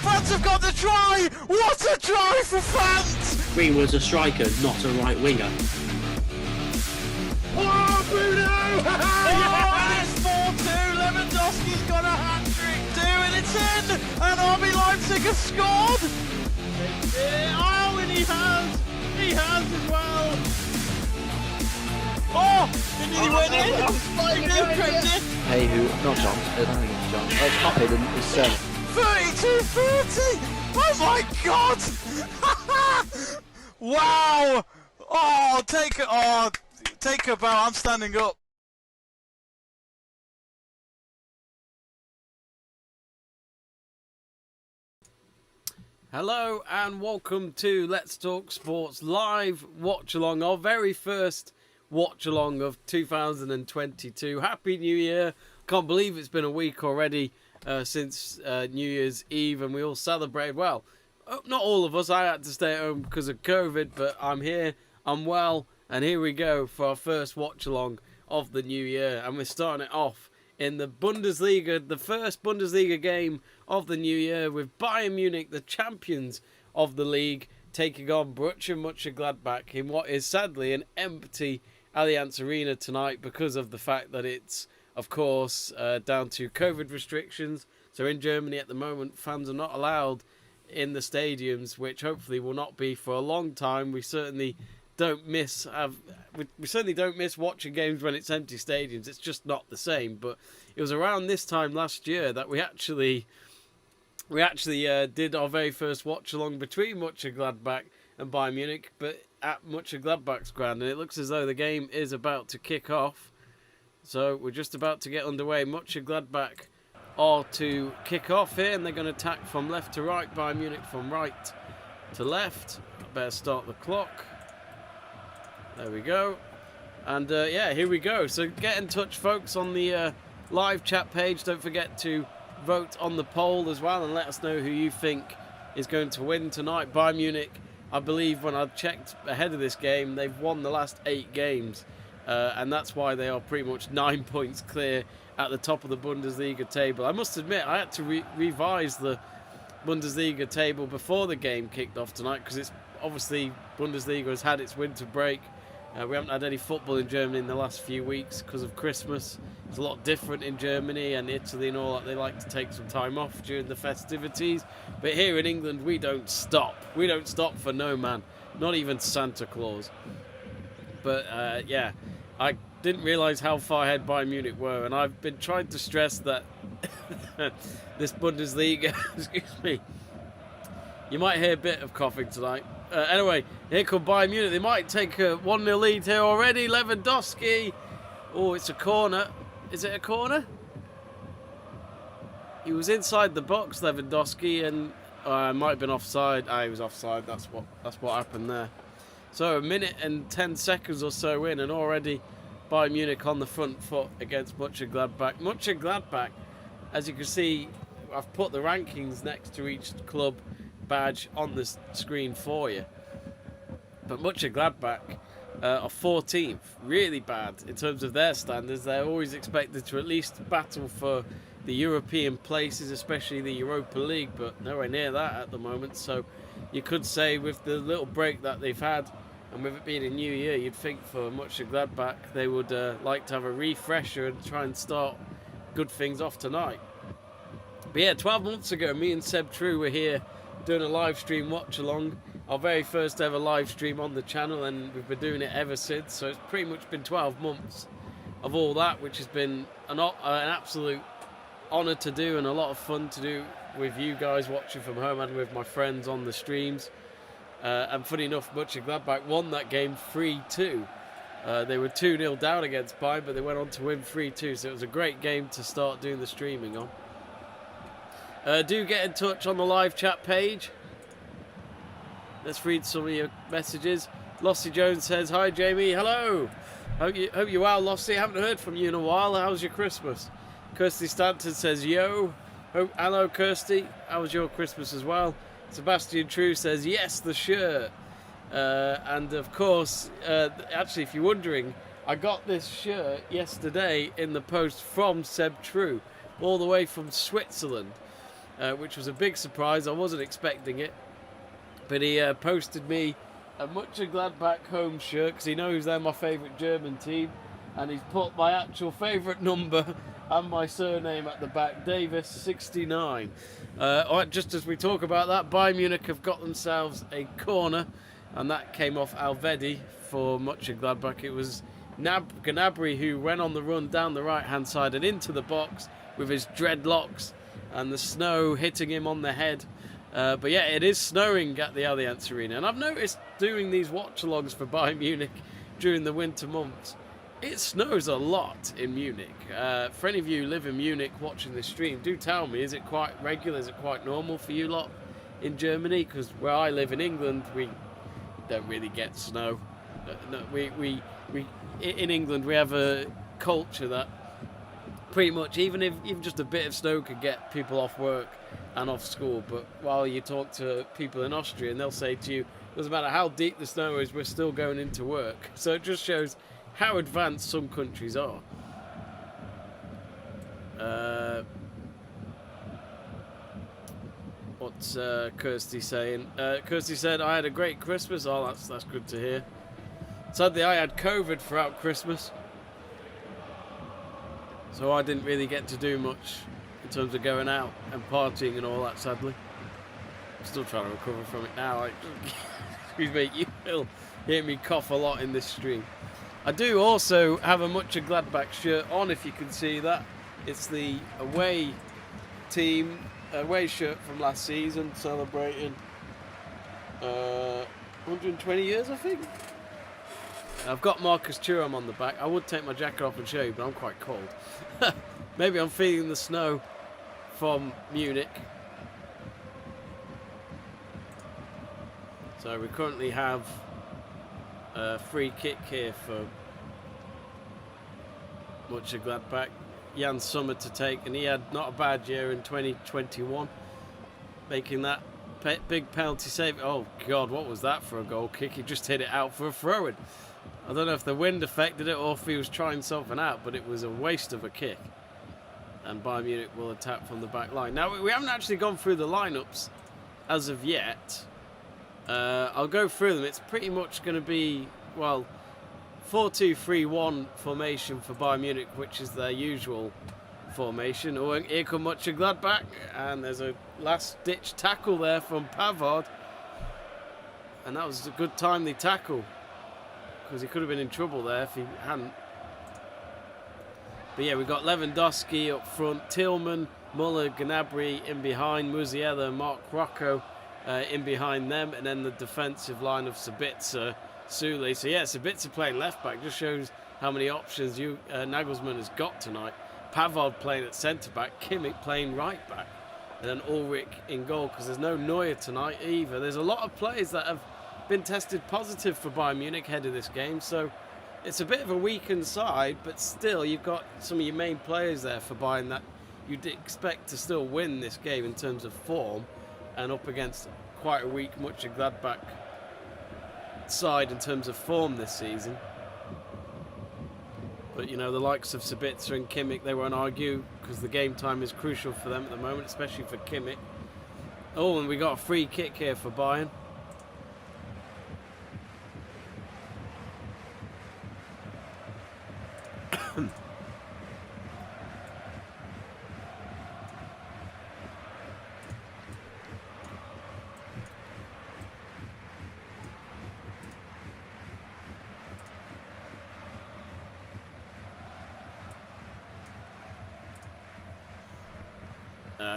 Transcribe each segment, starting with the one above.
France have got the try! What a try for France! Green was a striker, not a right winger. Oh, Bruno! Oh, it's 4-2. Lewandowski's got a hat-trick too, and it's in! And RB Leipzig has scored! Oh, and he has as well! Oh, did he win it? Hey, who? Not John. I don't think it's John. Oh, it's not Hayden. It's 32-30! Oh my God! Wow! Oh, take a bow. I'm standing up. Hello and welcome to Let's Talk Sports live watch along, our very first watch along of 2022. Happy New Year! Can't believe it's been a week already since New Year's Eve, and we all celebrated. Well, not all of us. I had to stay at home because of COVID, but I'm here, I'm well, and here we go for our first watch along of the new year. And we're starting it off in the Bundesliga, the first Bundesliga game of the new year, with Bayern Munich, the champions of the league, taking on Borussia Monchengladbach in what is sadly an empty Allianz Arena tonight because of the fact that it's, of course, down to COVID restrictions. So in Germany at the moment, fans are not allowed in the stadiums, which hopefully will not be for a long time. We certainly don't miss watching games when it's empty stadiums. It's just not the same. But it was around this time last year that we actually did our very first watch along between Mönchengladbach and Bayern Munich, but at Mönchengladbach's ground, and it looks as though the game is about to kick off. So we're just about to get underway. Mönchengladbach are to kick off here, and they're going to attack from left to right. Bayern Munich from right to left. Better start the clock. There we go. And yeah, here we go. So get in touch, folks, on the live chat page. Don't forget to vote on the poll as well, and let us know who you think is going to win tonight. Bayern Munich, I believe, when I checked ahead of this game, they've won the last 8 games, and that's why they are pretty much 9 points clear at the top of the Bundesliga table. I must admit, I had to revise the Bundesliga table before the game kicked off tonight, because it's obviously Bundesliga has had its winter break. We haven't had any football in Germany in the last few weeks because of Christmas. It's a lot different in Germany and Italy and all that. They like to take some time off during the festivities. But here in England, we don't stop. We don't stop for no man, not even Santa Claus. But yeah, I didn't realise how far ahead Bayern Munich were. And I've been trying to stress that this Bundesliga, excuse me, you might hear a bit of coughing tonight. Anyway, here come Bayern Munich. They might take a 1-0 lead here already. Lewandowski. Oh, it's a corner. Is it a corner? He was inside the box, Lewandowski, and might have been offside. He was offside. That's what happened there. So a minute and 10 seconds or so in, and already Bayern Munich on the front foot against Mönchengladbach. Mönchengladbach, as you can see, I've put the rankings next to each club badge on the screen for you. But Mönchengladbach are 14th, really bad in terms of their standards. They're always expected to at least battle for the European places, especially the Europa League, but nowhere near that at the moment. So you could say, with the little break that they've had, and with it being a new year, you'd think for Mönchengladbach they would like to have a refresher and try and start good things off tonight. But yeah, 12 months ago, me and Seb True were here doing a live stream watch along, our very first ever live stream on the channel, and we've been doing it ever since. So it's pretty much been 12 months of all that, which has been an absolute honour to do and a lot of fun to do with you guys watching from home and with my friends on the streams. And funny enough, Mönchengladbach won that game 3-2. They were 2-0 down against Bayern, but they went on to win 3-2, so it was a great game to start doing the streaming on. Do get in touch on the live chat page. Let's read some of your messages. Lossie Jones says, "Hi Jamie, hello. Hope you're well, Lossie. Haven't heard from you in a while. How's your Christmas?" Kirsty Stanton says, "Yo." Hello Kirsty. How was your Christmas as well? Sebastian True says, "Yes, the shirt." And of course, actually, if you're wondering, I got this shirt yesterday in the post from Seb True, all the way from Switzerland. which was a big surprise. I wasn't expecting it. But he posted me a Monchengladbach home shirt because he knows they're my favourite German team. And he's put my actual favourite number and my surname at the back, Davies 69. Just as we talk about that, Bayern Munich have got themselves a corner, and that came off Alvedi for Monchengladbach. It was Gnabry who went on the run down the right-hand side and into the box with his dreadlocks and the snow hitting him on the head. But yeah, it is snowing at the Allianz Arena, and I've noticed doing these watch-alongs for Bayern Munich during the winter months, it snows a lot in Munich. For any of you who live in Munich watching this stream, do tell me, is it quite regular, is it quite normal for you lot in Germany? Because where I live in England, we don't really get snow. No, in England, we have a culture that pretty much, even just a bit of snow could get people off work and off school. But while you talk to people in Austria, and they'll say to you, doesn't matter how deep the snow is, we're still going into work. So it just shows how advanced some countries are. What's Kirsty saying? Kirsty said, I had a great Christmas. Oh, that's good to hear. Sadly, I had COVID throughout Christmas, so I didn't really get to do much in terms of going out and partying and all that, sadly. I'm still trying to recover from it now. Excuse me, you will hear me cough a lot in this stream. I do also have a Monchengladbach shirt on, if you can see that. It's the away team, away shirt from last season, celebrating 120 years, I think. I've got Marcus Thuram on the back. I would take my jacket off and show you, but I'm quite cold. Maybe I'm feeling the snow from Munich. So we currently have a free kick here for Monchengladbach. Jan Sommer to take, and he had not a bad year in 2021, making that big penalty save. Oh God, what was that for a goal kick? He just hit it out for a throw-in. I don't know if the wind affected it or if he was trying something out, but it was a waste of a kick. And Bayern Munich will attack from the back line. Now, we haven't actually gone through the lineups as of yet. I'll go through them. It's pretty much going to be, well, 4-2-3-1 formation for Bayern Munich, which is their usual formation. Oh, and here come Monchengladbach, and there's a last-ditch tackle there from Pavard. And that was a good timely tackle, because he could have been in trouble there if he hadn't. But yeah, we've got Lewandowski up front, Tillman, Muller, Gnabry in behind, Musiala, Mark Rocco in behind them, and then the defensive line of Sabitzer, Sule. So yeah, Sabitzer playing left back just shows how many options Nagelsmann has got tonight. Pavard playing at centre back, Kimmich playing right back, and then Ulrich in goal, because there's no Neuer tonight either. There's a lot of players that have been tested positive for Bayern Munich ahead of this game, so it's a bit of a weakened side, but still you've got some of your main players there for Bayern that you'd expect to still win this game in terms of form, and up against quite a weak Monchengladbach side in terms of form this season. But you know, the likes of Sabitzer and Kimmich, they won't argue, because the game time is crucial for them at the moment, especially for Kimmich. Oh, and we got a free kick here for Bayern.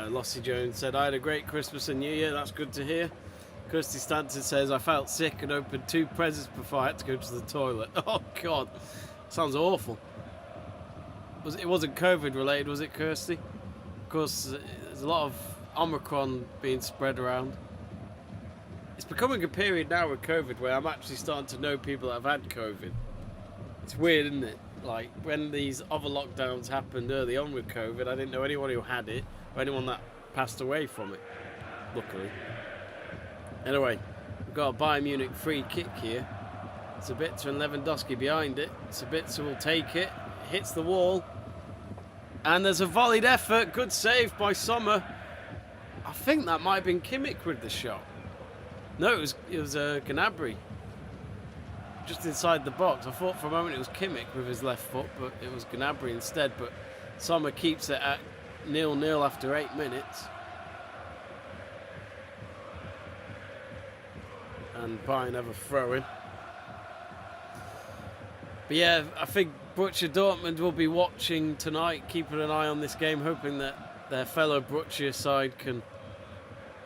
Lossie Jones said, I had a great Christmas and New Year. That's good to hear. Kirsty Stanton says, I felt sick and opened 2 presents before I had to go to the toilet. Oh, God. Sounds awful. It wasn't COVID related, was it, Kirsty? Of course, there's a lot of Omicron being spread around. It's becoming a period now with COVID where I'm actually starting to know people that have had COVID. It's weird, isn't it? Like, when these other lockdowns happened early on with COVID, I didn't know anyone who had it or anyone that passed away from it, luckily. Anyway, we've got a Bayern Munich free kick here. Sabitzer and Lewandowski behind it. Sabitzer will take it, hits the wall, and there's a volleyed effort. Good save by Sommer. think that might have been Kimmich with the shot. No, it was Gnabry. Just inside the box. I thought for a moment it was Kimmich with his left foot, but it was Gnabry instead. But Sommer keeps it at 0-0 after 8 minutes. And Bayern have a throw-in. But yeah, I think Borussia Dortmund will be watching tonight, keeping an eye on this game, hoping that their fellow Borussia side can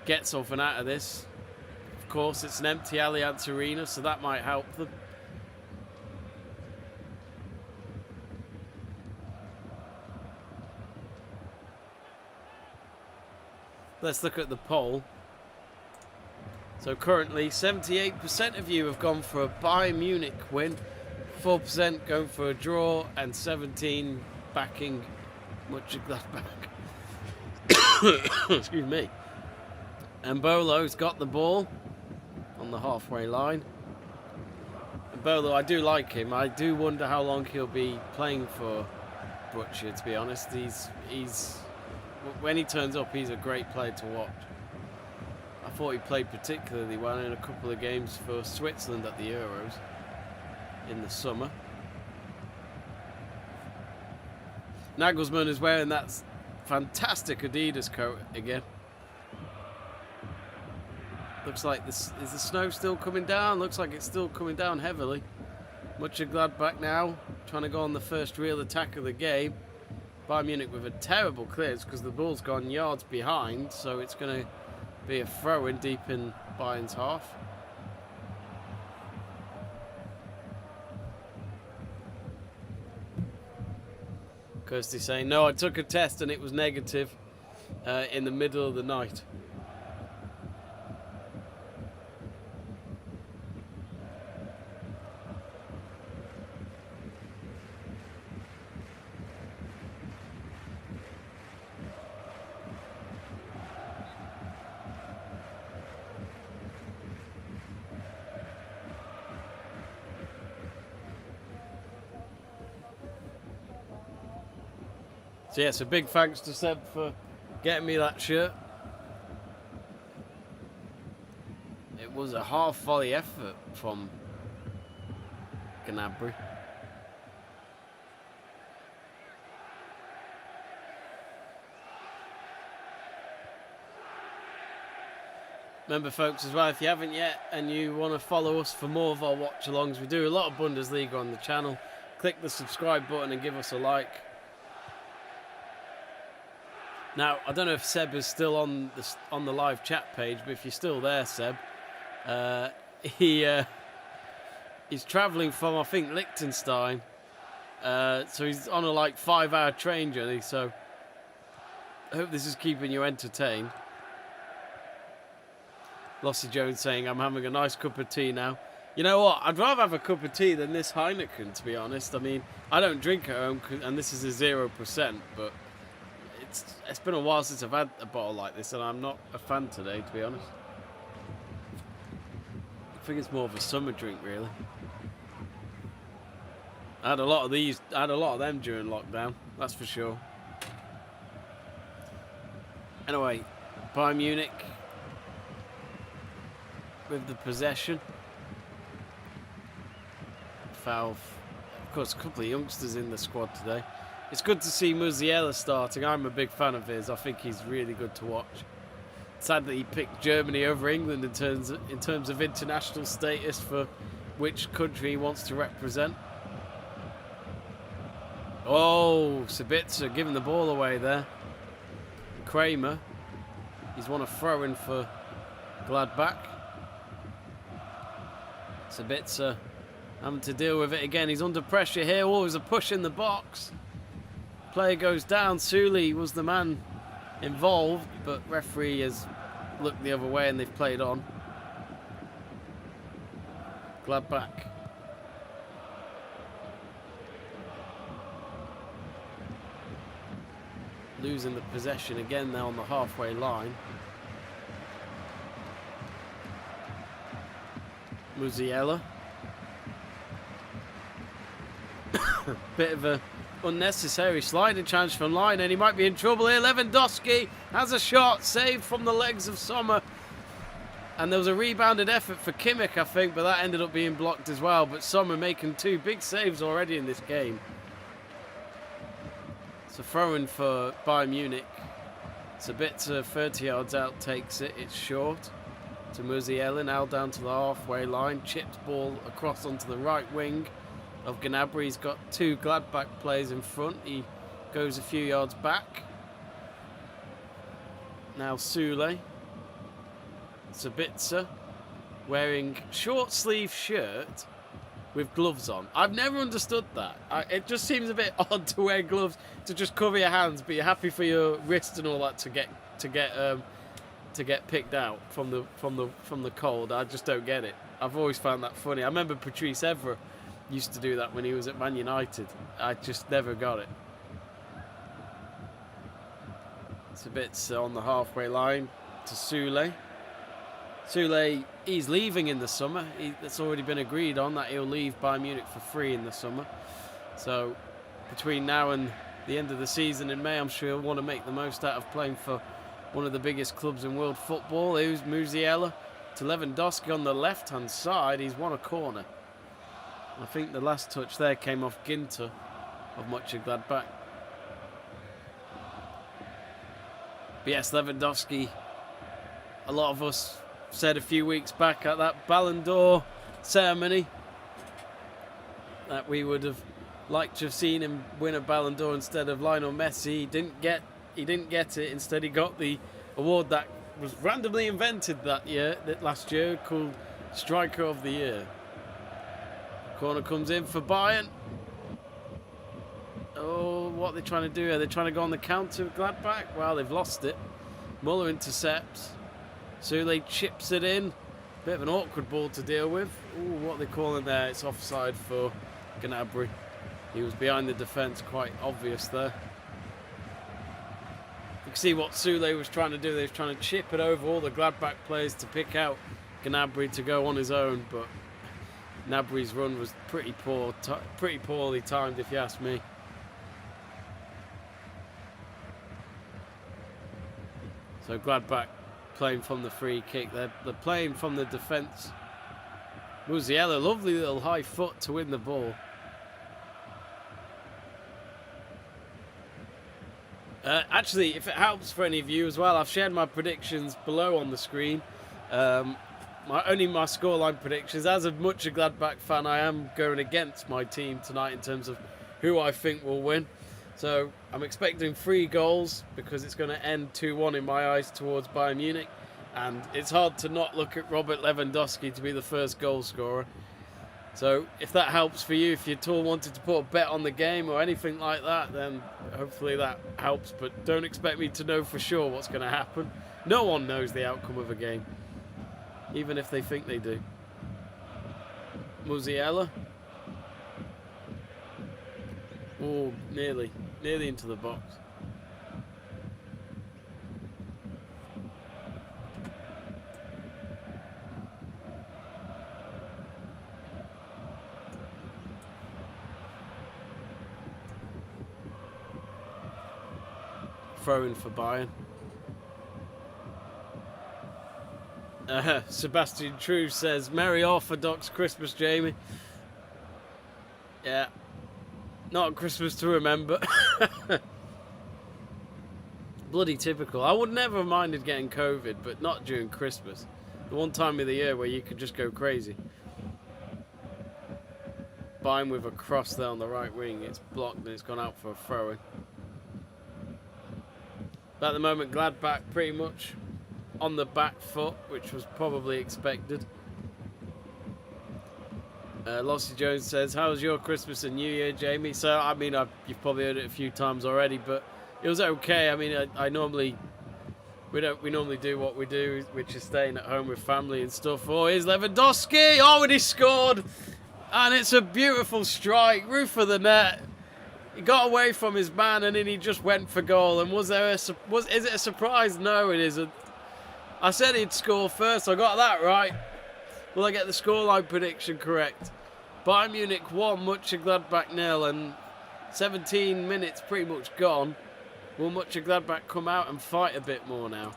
get something out of this. Of course, it's an empty Allianz Arena, so that might help them. Let's look at the poll. So currently, 78% of you have gone for a Bayern Munich win, 4% going for a draw, and 17% backing Monchengladbach. Excuse me. And Bolo's got the ball on the halfway line. And Bolo, I do like him. I do wonder how long he'll be playing for Borussia, to be honest. He's when he turns up, he's a great player to watch. I thought he played particularly well in a couple of games for Switzerland at the Euros in the summer. Nagelsmann is wearing that fantastic Adidas coat again. Looks like is the snow still coming down? Looks like it's still coming down heavily. Monchengladbach now trying to go on the first real attack of the game. Bayern Munich with a terrible clearance because the ball's gone yards behind, so it's going to be a throw-in deep in Bayern's half. Kirsty saying, no, I took a test and it was negative in the middle of the night. So yes, a big thanks to Seb for getting me that shirt. It was a half volley effort from Gnabry. Remember folks as well, if you haven't yet and you want to follow us for more of our watch alongs, we do a lot of Bundesliga on the channel. Click the subscribe button and give us a like. Now, I don't know if Seb is still on the live chat page, but if you're still there, Seb, he's travelling from, I think, Liechtenstein, so he's on a 5-hour train journey, so I hope this is keeping you entertained. Lossie Jones saying, I'm having a nice cup of tea now. You know what, I'd rather have a cup of tea than this Heineken, to be honest. I mean, I don't drink at home, and this is a 0%, but it's been a while since I've had a bottle like this, and I'm not a fan today, to be honest. I think it's more of a summer drink, really. I had a lot of them during lockdown, that's for sure. Anyway, Bayern Munich with the possession. Foul. Of course, a couple of youngsters in the squad today. It's good to see Musiala starting. I'm a big fan of his. I think he's really good to watch. Sad that he picked Germany over England in terms of international status for which country he wants to represent. Oh, Sabitzer giving the ball away there. Kramer. He's won a throw-in for Gladbach. Sabitzer having to deal with it again. He's under pressure here. Oh, there's a push in the box. Player goes down. Suli was the man involved, but referee has looked the other way and they've played on. Gladbach. Losing the possession again now on the halfway line. Musiala. Bit of a unnecessary sliding chance from line, and he might be in trouble here. Lewandowski has a shot, saved from the legs of Sommer. And there was a rebounded effort for Kimmich, I think, but that ended up being blocked as well. But Sommer making 2 big saves already in this game. It's a throw-in for Bayern Munich. It's a bit to 30 yards out, takes it. It's short to Musiala, now down to the halfway line. Chipped ball across onto the right wing of Gnabry. He's got 2 Gladbach players in front. He goes a few yards back. Now Sule. Sabitzer wearing short sleeve shirt with gloves on. I've never understood that. It just seems a bit odd to wear gloves to just cover your hands, but you're happy for your wrist and all that to get picked out from the cold. I just don't get it. I've always found that funny. I remember Patrice Evra used to do that when he was at Man United. I just never got it. It's a bit on the halfway line to Sule. Sule, he's leaving in the summer. It's already been agreed on that he'll leave Bayern Munich for free in the summer. So between now and the end of the season in May, I'm sure he'll want to make the most out of playing for one of the biggest clubs in world football. Here's Musiala to Lewandowski on the left-hand side. He's won a corner. I think the last touch there came off Ginter of Monchengladbach. But yes, Lewandowski, a lot of us said a few weeks back at that Ballon d'Or ceremony that we would have liked to have seen him win a Ballon d'Or instead of Lionel Messi. He didn't get it. Instead, he got the award that was randomly invented last year, called Striker of the Year. Corner comes in for Bayern. Oh, what are they trying to do? Are they trying to go on the counter with Gladbach? Well, they've lost it. Muller intercepts. Sule chips it in. Bit of an awkward ball to deal with. Ooh, what are they calling there? It's offside for Gnabry. He was behind the defence, quite obvious there. You can see what Sule was trying to do. They were trying to chip it over all the Gladbach players to pick out Gnabry to go on his own, but Gnabry's run was pretty poorly timed, if you ask me. So Gladbach playing from the free kick. They're playing from the defence. Musiala, lovely little high foot to win the ball. Actually, if it helps for any of you as well, I've shared my predictions below on the screen. Only my scoreline predictions. As a Monchengladbach fan, I am going against my team tonight in terms of who I think will win. So I'm expecting 3 goals because it's going to end 2-1 in my eyes towards Bayern Munich. And it's hard to not look at Robert Lewandowski to be the first goal scorer. So if that helps for you, if you at all wanted to put a bet on the game or anything like that, then hopefully that helps. But don't expect me to know for sure what's going to happen. No one knows the outcome of a game, even if they think they do. Musiala. Oh, nearly into the box. Throw-in for Bayern. Sebastian True says, Merry Orthodox Christmas, Jamie. Yeah. Not Christmas to remember. Bloody typical. I would never have minded getting COVID, but not during Christmas. The one time of the year where you could just go crazy. Bayern with a cross there on the right wing. It's blocked and it's gone out for a throw-in. But at the moment, Gladbach pretty much on the back foot, which was probably expected. Lossie Jones says, "How was your Christmas and New Year, Jamie?" So, I mean, you've probably heard it a few times already, but it was okay. I mean, we normally do what we do, which is staying at home with family and stuff. Oh, here's Lewandowski! Oh, and he scored! And it's a beautiful strike, roof of the net. He got away from his man and then he just went for goal. And is it a surprise? No, it isn't. I said he'd score first. I got that right. Will I get the scoreline prediction correct? Bayern Munich 1, Monchengladbach 0. And 17 minutes pretty much gone. Will Monchengladbach come out and fight a bit more now?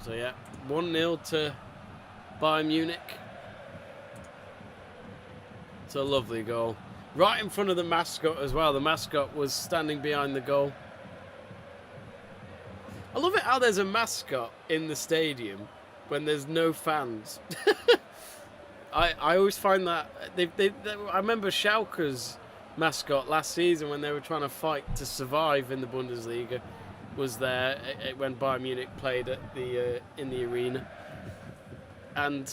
So yeah, 1-0 to Bayern Munich. It's a lovely goal. Right in front of the mascot as well. The mascot was standing behind the goal. I love it how there's a mascot in the stadium when there's no fans. I always find that... I remember Schalke's mascot last season when they were trying to fight to survive in the Bundesliga. Was there when Bayern Munich played at in the arena. And...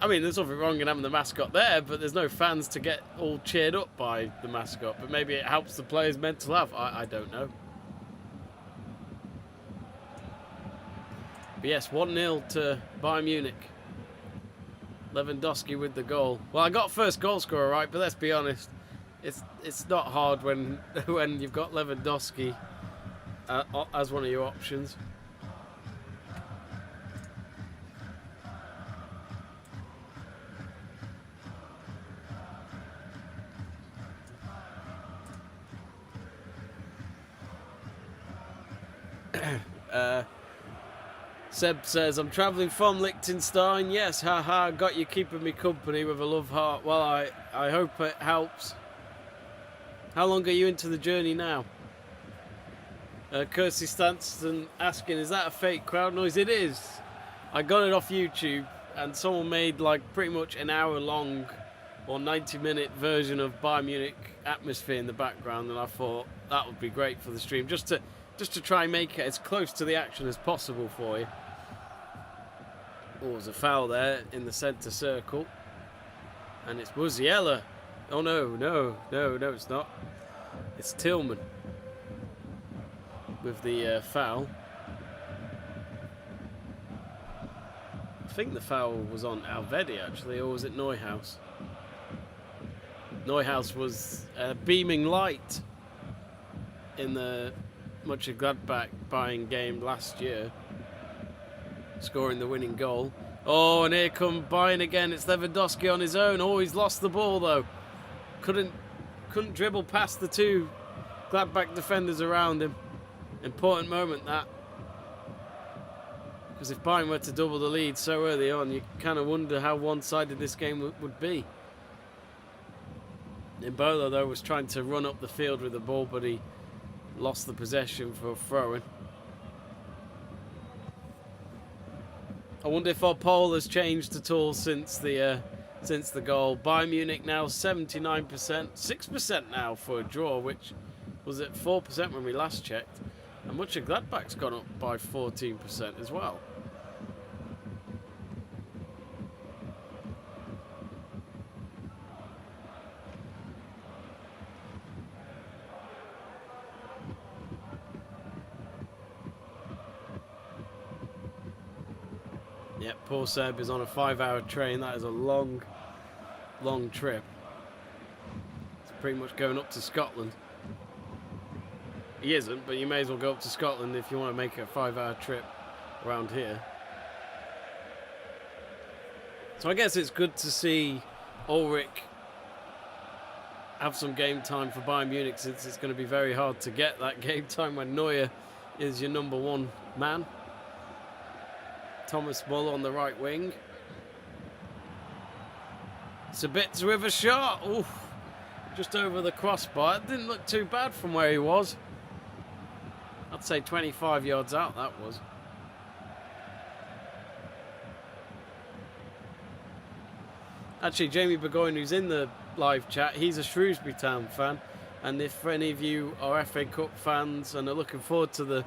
I mean, there's nothing wrong in having the mascot there, but there's no fans to get all cheered up by the mascot. But maybe it helps the players' mental health. I don't know. But yes, 1-0 to Bayern Munich. Lewandowski with the goal. Well, I got first goal scorer right, but let's be honest, it's not hard when you've got Lewandowski as one of your options. Seb says, I'm travelling from Liechtenstein. Yes, haha, got you keeping me company with a love heart. Well, I hope it helps. How long are you into the journey now? Kirsty Stanston asking, is that a fake crowd noise? It is. I got it off YouTube and someone made like pretty much an hour long or 90-minute version of Bayern Munich atmosphere in the background, and I thought that would be great for the stream, just to try and make it as close to the action as possible for you. Oh, there's a foul there in the centre circle. And it's Musiala. Oh, no, it's not. It's Tillman with the foul. I think the foul was on Alvedi, actually, or was it Neuhaus? Neuhaus was a beaming light in the Mönchengladbach Bayern game last year, scoring the winning goal. Oh, and here come Bayern again. It's Lewandowski on his own. Oh, he's lost the ball though. Couldn't dribble past the two Gladbach defenders around him. Important moment that. Because if Bayern were to double the lead so early on, you kind of wonder how one-sided this game would be. Embolo though was trying to run up the field with the ball, but he lost the possession for a throw-in. I wonder if our poll has changed at all since the goal. Bayern Munich now 79%, 6% now for a draw, which was at 4% when we last checked. And Mönchengladbach's gone up by 14% as well. Yep, poor Seb is on a 5-hour train. That is a long trip. It's pretty much going up to Scotland. He isn't, but you may as well go up to Scotland if you want to make a 5-hour trip around here. So I guess it's good to see Ulrich have some game time for Bayern Munich, since it's going to be very hard to get that game time when Neuer is your number one man. Thomas Muller on the right wing. Sabitzer with a shot. Oof, just over the crossbar. It didn't look too bad from where he was. I'd say 25 yards out that was. Actually, Jamie Burgoyne, who's in the live chat, he's a Shrewsbury Town fan. And if any of you are FA Cup fans and are looking forward to the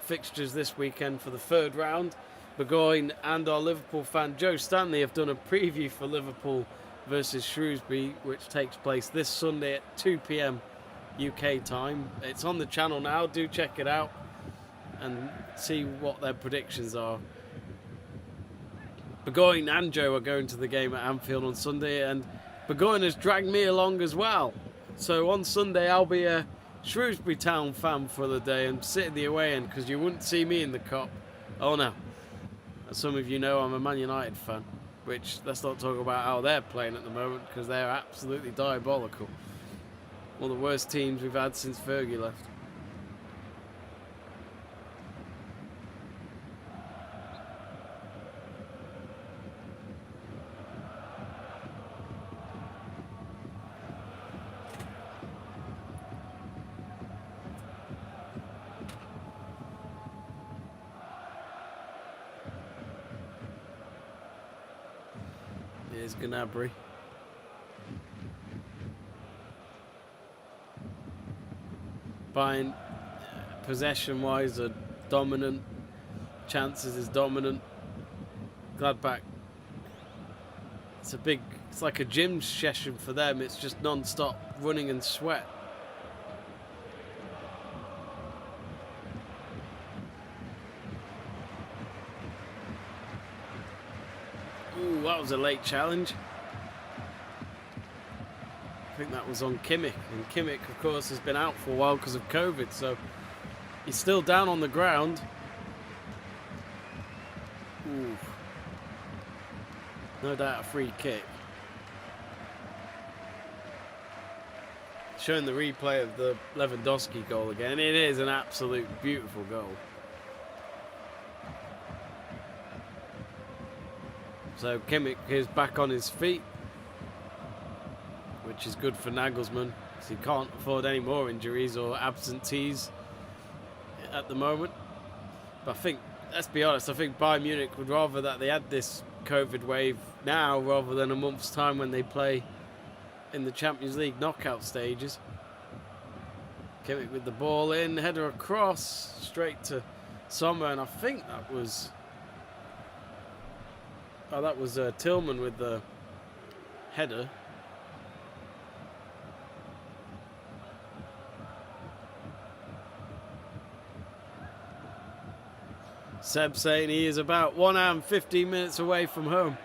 fixtures this weekend for the third round, Burgoyne and our Liverpool fan Joe Stanley have done a preview for Liverpool versus Shrewsbury, which takes place this Sunday at 2 p.m. UK time. It's on the channel now. Do check it out and see what their predictions are. Burgoyne and Joe are going to the game at Anfield on Sunday, and Burgoyne has dragged me along as well. So on Sunday I'll be Shrewsbury Town fan for the day and sit at the away end because you wouldn't see me in the Kop. Oh no. As some of you know, I'm a Man United fan, which let's not talk about how they're playing at the moment because they're absolutely diabolical. One of the worst teams we've had since Fergie left. Here's Gnabry. Bayern, possession-wise, are dominant. Chances is dominant. Gladbach. It's like a gym session for them. It's just non-stop running and sweat. Ooh, that was a late challenge. I think that was on Kimmich, and Kimmich, of course, has been out for a while because of COVID, so he's still down on the ground. Ooh. No doubt a free kick. Showing the replay of the Lewandowski goal again. It is an absolute beautiful goal. So Kimmich is back on his feet, which is good for Nagelsmann because he can't afford any more injuries or absentees at the moment. But I think, let's be honest, I think Bayern Munich would rather that they had this COVID wave now rather than a month's time when they play in the Champions League knockout stages. Kimmich with the ball in, header across, straight to Sommer, and I think that was... Oh, that was Tillman with the header. Seb saying he is about 1 hour and 15 minutes away from home.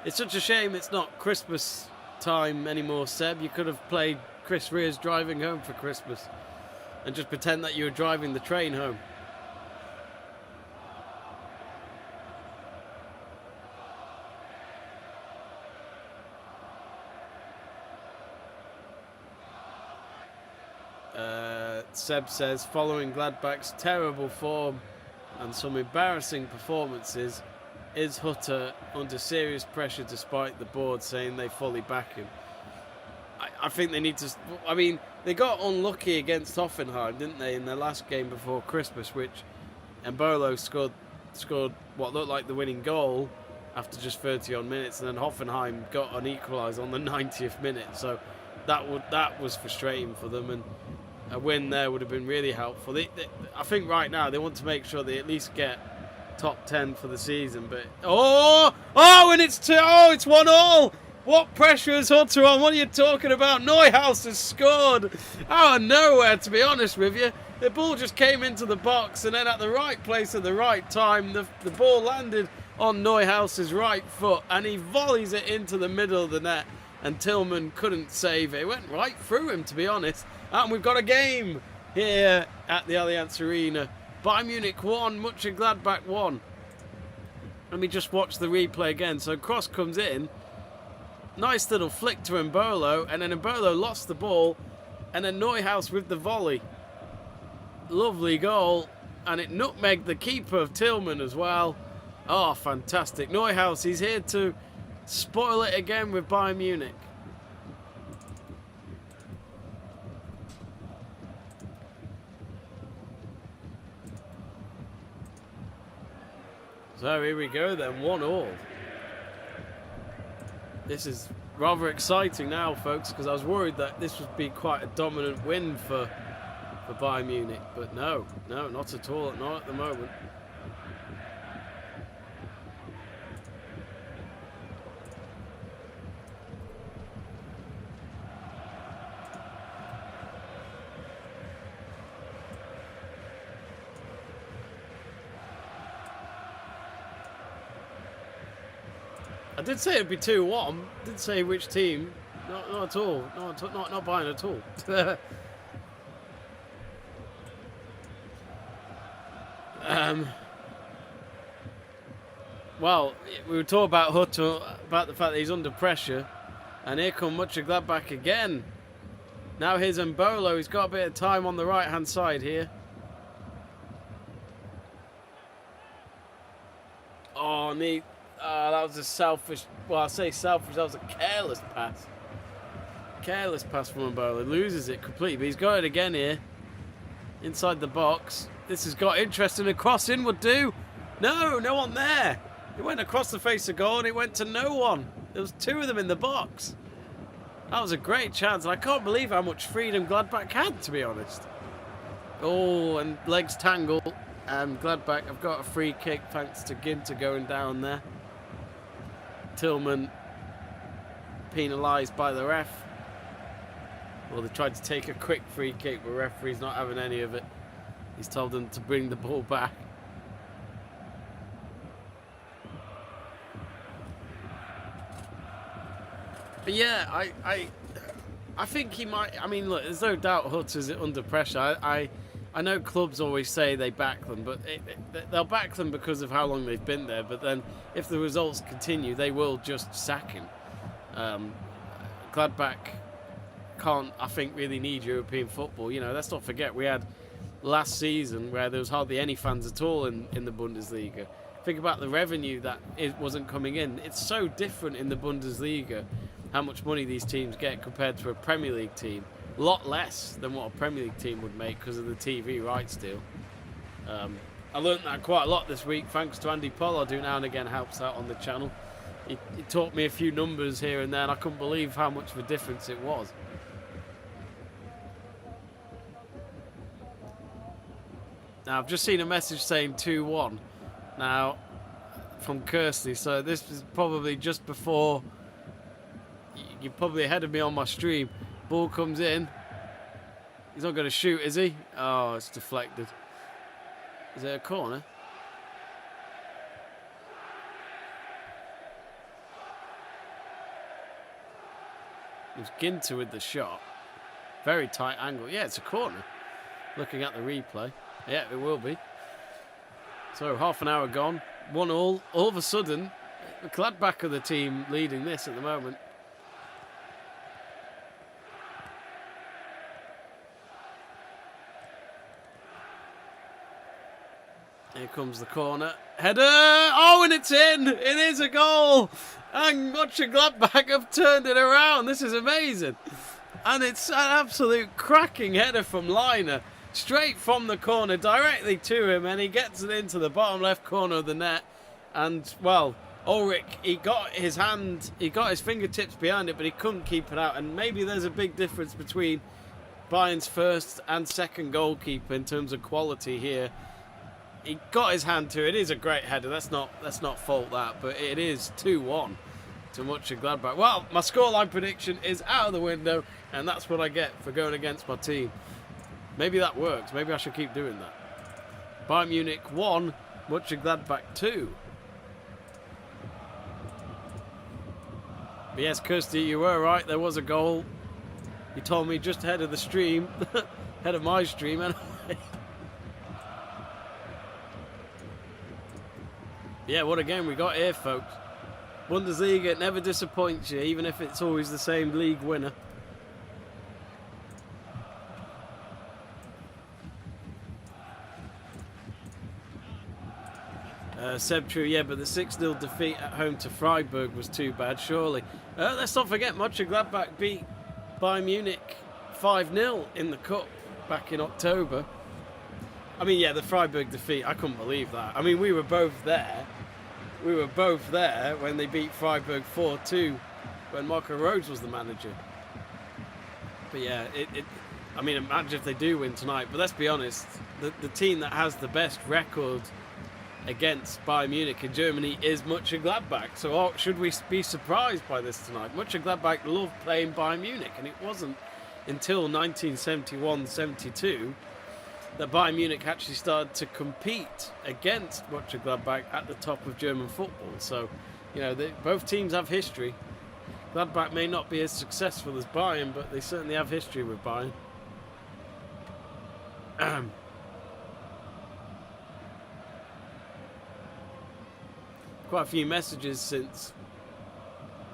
It's such a shame it's not Christmas time anymore, Seb. You could have played Chris Rear's Driving Home for Christmas and just pretend that you were driving the train home. Seb says, following Gladbach's terrible form and some embarrassing performances, is Hutter under serious pressure despite the board saying they fully back him? I think they need to... I mean, they got unlucky against Hoffenheim, didn't they, in their last game before Christmas, which Embolo scored what looked like the winning goal after just 30-odd minutes, and then Hoffenheim got an equaliser on the 90th minute. So that was frustrating for them, and a win there would have been really helpful. I think right now they want to make sure they at least get top 10 for the season. But and it's 1-1. What pressure is Hutter on? What are you talking about? Neuhaus has scored out of nowhere, to be honest with you. The ball just came into the box, and then at the right place at the right time, the ball landed on Neuhaus's right foot, and he volleys it into the middle of the net, and Tillman couldn't save it. It went right through him, to be honest. And we've got a game here at the Allianz Arena. Bayern Munich 1, Monchengladbach 1. Let me just watch the replay again. So cross comes in. Nice little flick to Embolo, and then Embolo lost the ball, and then Neuhaus with the volley. Lovely goal, and it nutmegged the keeper of Tillman as well. Oh, fantastic. Neuhaus, he's here to spoil it again with Bayern Munich. So here we go then, 1-1. This is rather exciting now, folks, because I was worried that this would be quite a dominant win for Bayern Munich, but no, not at all, not at the moment. I did say it'd be 2-1. Didn't say which team. Not at all. Not Bayern at all. Well, we were talking about Hutto, about the fact that he's under pressure. And here come Monchengladbach again. Now here's Mbolo. He's got a bit of time on the right-hand side here. Oh, neat. That was a selfish... Well, I say selfish. That was a careless pass. Careless pass from Mbolo. Loses it completely. But he's got it again here. Inside the box. This has got interesting. A cross in would do. No, no one there. It went across the face of goal and it went to no one. There was two of them in the box. That was a great chance. And I can't believe how much freedom Gladbach had, to be honest. Oh, and legs tangle. Gladbach have got a free kick thanks to Ginter going down there. Tillman penalised by the ref. Well, they tried to take a quick free kick, but the referee's not having any of it. He's told them to bring the ball back. But yeah, I think he might. I mean, look, there's no doubt Hutter's under pressure. I know clubs always say they back them, but they'll back them because of how long they've been there. But then, if the results continue, they will just sack him. Gladbach can't, I think, really need European football. You know, let's not forget we had last season where there was hardly any fans at all in the Bundesliga. Think about the revenue that it wasn't coming in. It's so different in the Bundesliga. How much money these teams get compared to a Premier League team. A lot less than what a Premier League team would make because of the TV rights deal. I learned that quite a lot this week thanks to Andy Pollard, who now and again helps out on the channel. He taught me a few numbers here and there, and I couldn't believe how much of a difference it was. Now, I've just seen a message saying 2-1 now from Kirsty, so this is probably just before... You're probably ahead of me on my stream. Ball comes in. He's not going to shoot, is he? Oh, it's deflected. Is it a corner? It was Ginter with the shot. Very tight angle. Yeah, it's a corner. Looking at the replay. Yeah, it will be. So, half an hour gone. 1-1. All of a sudden, Gladbach are the team leading this at the moment. Here comes the corner. Header! Oh, and it's in! It is a goal! And Monchengladbach have turned it around. This is amazing. And it's an absolute cracking header from Liner. Straight from the corner, directly to him. And he gets it into the bottom left corner of the net. And, well, Ulrich, he got his fingertips behind it, but he couldn't keep it out. And maybe there's a big difference between Bayern's first and second goalkeeper in terms of quality here. He got his hand to it. It is a great header. Let's not fault that. But it is 2-1 to Monchengladbach. Well, my scoreline prediction is out of the window, and that's what I get for going against my team. Maybe that works. Maybe I should keep doing that. Bayern Munich 1, Monchengladbach 2. But yes, Kirsty, you were right. There was a goal. You told me just ahead of the stream, ahead of my stream, anyway. Yeah, what a game we got here, folks. Bundesliga never disappoints you, even if it's always the same league winner. Seb True, yeah, but the 6-0 defeat at home to Freiburg was too bad, surely. Let's not forget, Monchengladbach beat Bayern Munich 5-0 in the Cup back in October. I mean, yeah, the Freiburg defeat, I couldn't believe that. I mean, we were both there. We were both there when they beat Freiburg 4-2 when Marco Rose was the manager. But yeah, I mean, imagine if they do win tonight. But let's be honest, the team that has the best record against Bayern Munich in Germany is Monchengladbach. So should we be surprised by this tonight? Monchengladbach loved playing Bayern Munich, and it wasn't until 1971-72 that Bayern Munich actually started to compete against Monchengladbach at the top of German football. So, you know, both teams have history. Gladbach may not be as successful as Bayern, but they certainly have history with Bayern. quite a few messages since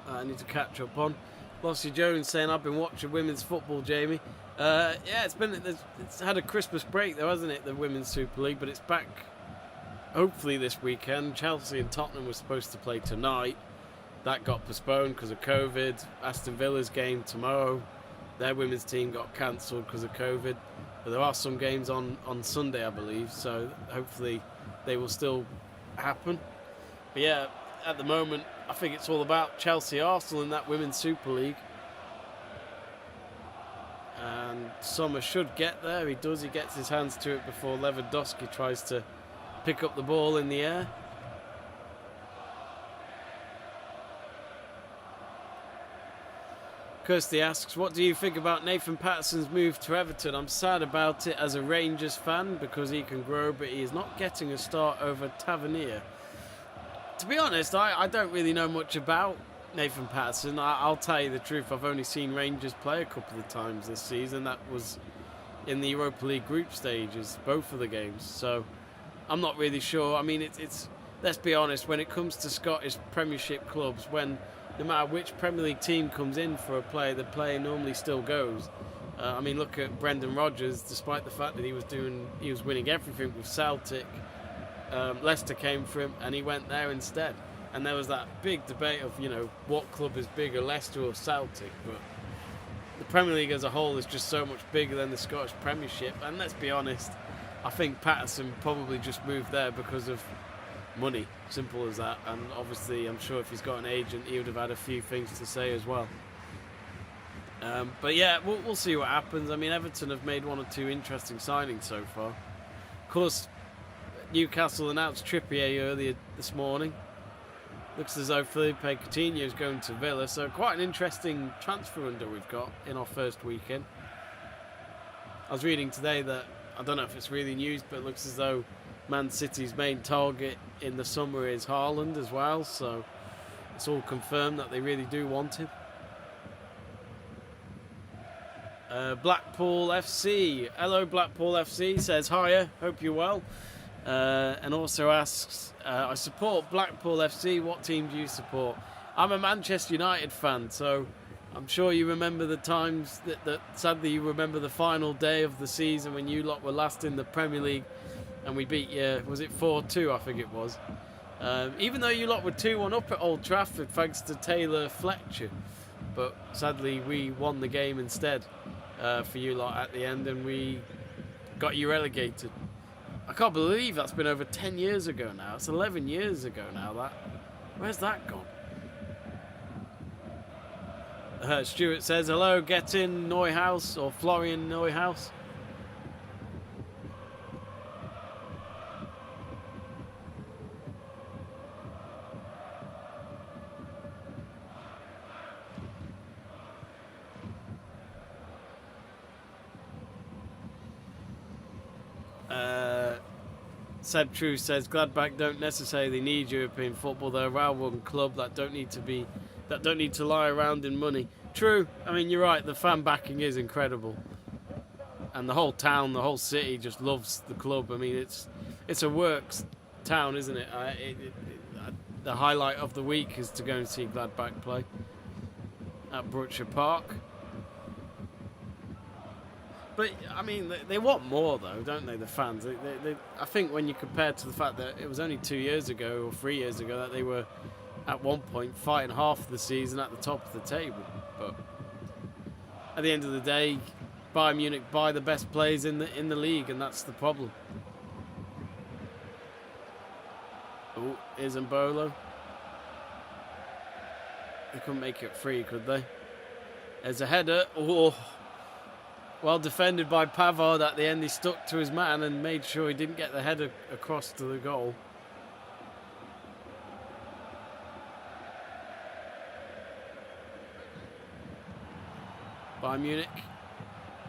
I need to catch up on. Lossie Jones saying, I've been watching women's football, Jamie. Yeah, it's had a Christmas break though, hasn't it, the Women's Super League, but it's back hopefully this weekend. Chelsea and Tottenham were supposed to play tonight. That got postponed because of COVID. Aston Villa's game tomorrow, their women's team got cancelled because of COVID. But there are some games on Sunday, I believe, so hopefully they will still happen. But yeah, at the moment, I think it's all about Chelsea-Arsenal in that Women's Super League. And Sommer should get there. He does. He gets his hands to it before Lewandowski tries to pick up the ball in the air. Kirsty asks, what do you think about Nathan Patterson's move to Everton? I'm sad about it as a Rangers fan because he can grow, but he is not getting a start over Tavernier. To be honest, I don't really know much about Nathan Patterson. I'll tell you the truth, I've only seen Rangers play a couple of times this season. That was in the Europa League group stages, both of the games. So I'm not really sure. I mean, it's let's be honest, when it comes to Scottish Premiership clubs, when no matter which Premier League team comes in for a player, the player normally still goes. I mean, look at Brendan Rodgers. Despite the fact that he was winning everything with Celtic, Leicester came for him and he went there instead. And there was that big debate of, what club is bigger, Leicester or Celtic. But the Premier League as a whole is just so much bigger than the Scottish Premiership. And let's be honest, I think Patterson probably just moved there because of money, simple as that. And obviously I'm sure if he's got an agent he would have had a few things to say as well. But yeah, we'll see what happens. I mean, Everton have made one or two interesting signings so far. Of course, Newcastle announced Trippier earlier this morning. Looks as though Felipe Coutinho is going to Villa, so quite an interesting transfer window we've got in our first weekend. I was reading today that, I don't know if it's really news, but it looks as though Man City's main target in the summer is Haaland as well, so it's all confirmed that they really do want him. Blackpool FC. Hello Blackpool FC, says hiya, hope you're well. And also asks, I support Blackpool FC, what team do you support? I'm a Manchester United fan, so I'm sure you remember the times that sadly you remember the final day of the season when you lot were last in the Premier League and we beat you, was it 4-2 I think it was. Even though you lot were 2-1 up at Old Trafford thanks to Taylor Fletcher, but sadly we won the game instead for you lot at the end and we got you relegated. I can't believe that's been over 10 years ago now. It's 11 years ago now. Where's that gone? Stuart says, hello, get in Neuhaus or Florian Neuhaus. Seb True says Gladbach don't necessarily need European football. They're a well-run club that don't need to lie around in money. True. I mean, you're right. The fan backing is incredible, and the whole town, the whole city, just loves the club. I mean, it's a works town, isn't it? The highlight of the week is to go and see Gladbach play at Brutcher Park. But, I mean, they want more, though, don't they, the fans? I think when you compare to the fact that it was only 2 years ago or 3 years ago that they were, at one point, fighting half of the season at the top of the table. But at the end of the day, Bayern Munich buy the best players in the league, and that's the problem. Oh, here's Mbolo. They couldn't make it free, could they? There's a header. Oh. Well defended by Pavard at the end. He stuck to his man and made sure he didn't get the header across to the goal. Bayern Munich.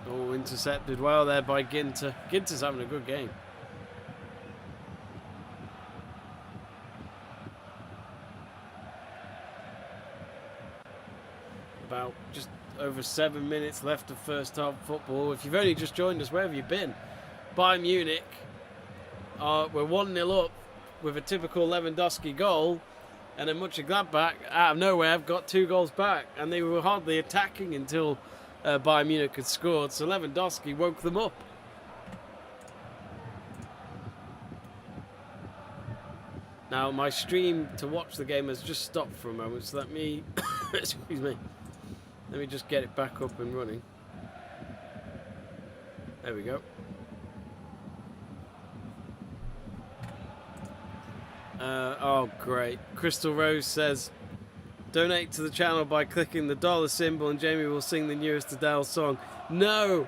Oh, intercepted well there by Ginter. Ginter's having a good game. About just over 7 minutes left of first half football. If you've only just joined us, where have you been? Bayern Munich, we're 1-0 up with a typical Lewandowski goal, And then Monchengladbach, out of nowhere, have got 2 goals back. And they were hardly attacking until Bayern Munich had scored. So Lewandowski woke them up. Now, my stream to watch the game has just stopped for a moment. So let me... excuse me. Let me just get it back up and running. There we go. Oh, great. Crystal Rose says, donate to the channel by clicking the dollar symbol and Jamie will sing the newest Adele song. No,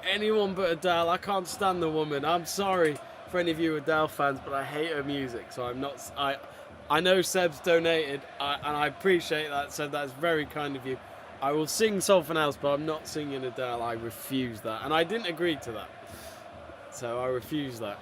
anyone but Adele. I can't stand the woman. I'm sorry for any of you Adele fans, but I hate her music, so I'm not... I know Seb's donated, and I appreciate that, Seb. That's very kind of you. I will sing something else, but I'm not singing Adele. I refuse that. And I didn't agree to that. So I refuse that.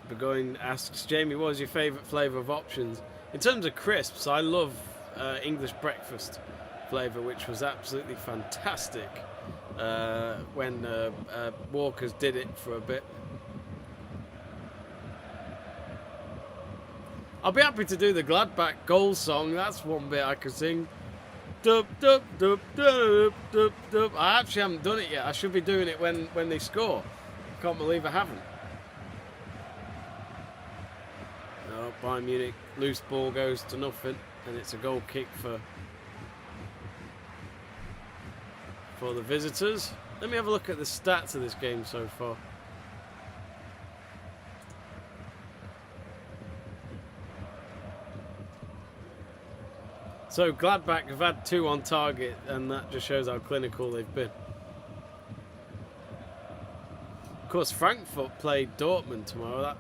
Burgoyne asks, Jamie, what was your favourite flavour of options? In terms of crisps, I love English breakfast flavour, which was absolutely fantastic when Walkers did it for a bit. I'll be happy to do the Gladbach goal song. That's one bit I could sing. Dub, dub, dub, dub, dub, dub. I actually haven't done it yet. I should be doing it when they score. I can't believe I haven't. No, Bayern Munich, loose ball goes to nothing, and it's a goal kick for the visitors. Let me have a look at the stats of this game so far. So Gladbach have had 2 on target, and that just shows how clinical they've been. Of course, Frankfurt played Dortmund tomorrow.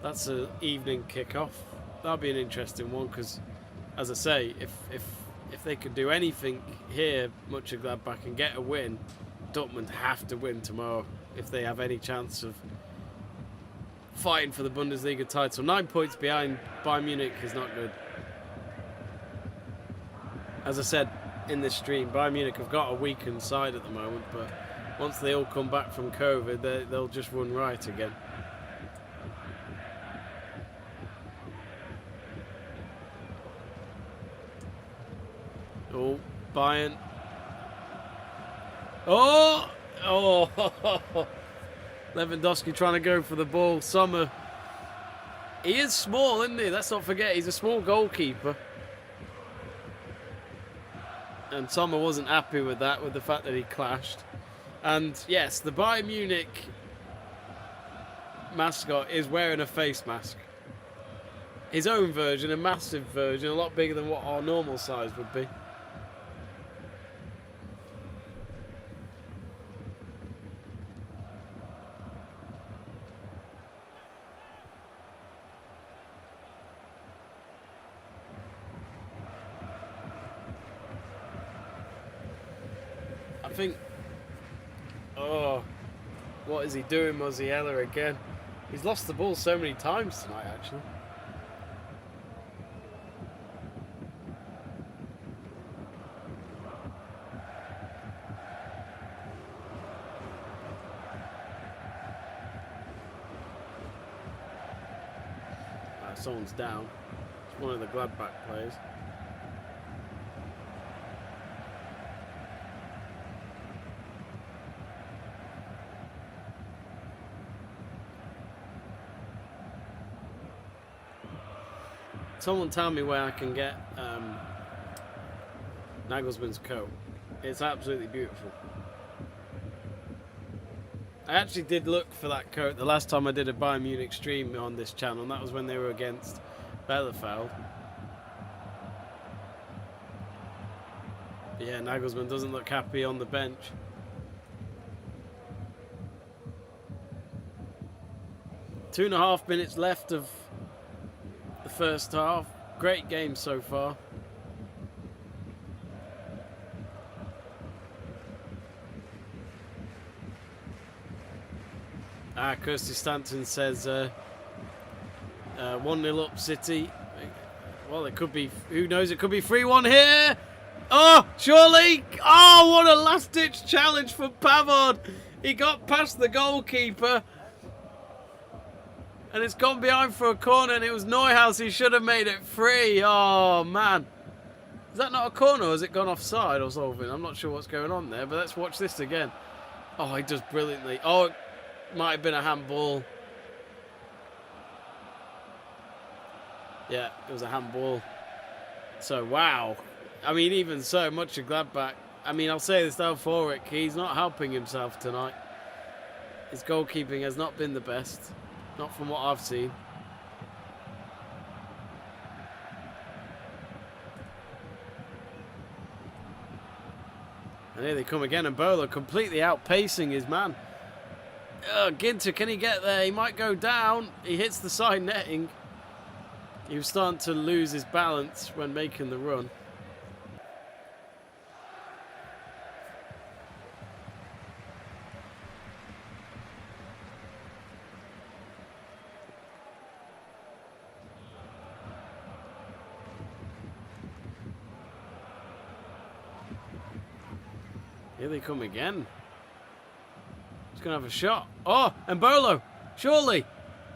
That's an evening kick-off. That'll be an interesting one because, as I say, if they could do anything here, Mönchengladbach, and get a win, Dortmund have to win tomorrow if they have any chance of fighting for the Bundesliga title. 9 points behind Bayern Munich is not good. As I said in this stream, Bayern Munich have got a weakened side at the moment, but once they all come back from COVID, they'll just run right again. Oh, Bayern. Oh! Lewandowski trying to go for the ball. Sommer. He is small, isn't he? Let's not forget, he's a small goalkeeper. And Sommer wasn't happy with that, with the fact that he clashed. And yes, the Bayern Munich mascot is wearing a face mask. His own version, a massive version, a lot bigger than what our normal size would be. I think, oh, what is he doing, Musiala again? He's lost the ball so many times tonight, actually. Someone's down. It's one of the Gladbach players. Someone tell me where I can get Nagelsmann's coat. It's absolutely beautiful. I actually did look for that coat the last time I did a Bayern Munich stream on this channel, and that was when they were against Bielefeld. Yeah, Nagelsmann doesn't look happy on the bench. Two and a half minutes left of the first half. Great game so far. Kirsty Stanton says 1-0 up City. Well, it could be, who knows, it could be 3-1 here. Oh, surely. Oh, what a last-ditch challenge for Pavard. He got past the goalkeeper. And it's gone behind for a corner, and it was Neuhaus. He should have made it free. Oh, man. Is that not a corner, or has it gone offside or something? I'm not sure what's going on there, but let's watch this again. Oh, he does brilliantly. Oh, it might have been a handball. Yeah, it was a handball. So, wow. I mean, even so, much of Gladbach. I mean, I'll say this though for Ulrich, he's not helping himself tonight. His goalkeeping has not been the best. Not from what I've seen. And here they come again, and Bowler completely outpacing his man. Ginter, can he get there? He might go down. He hits the side netting. He was starting to lose his balance when making the run. Here they come again. He's going to have a shot. Oh, and Bolo, surely.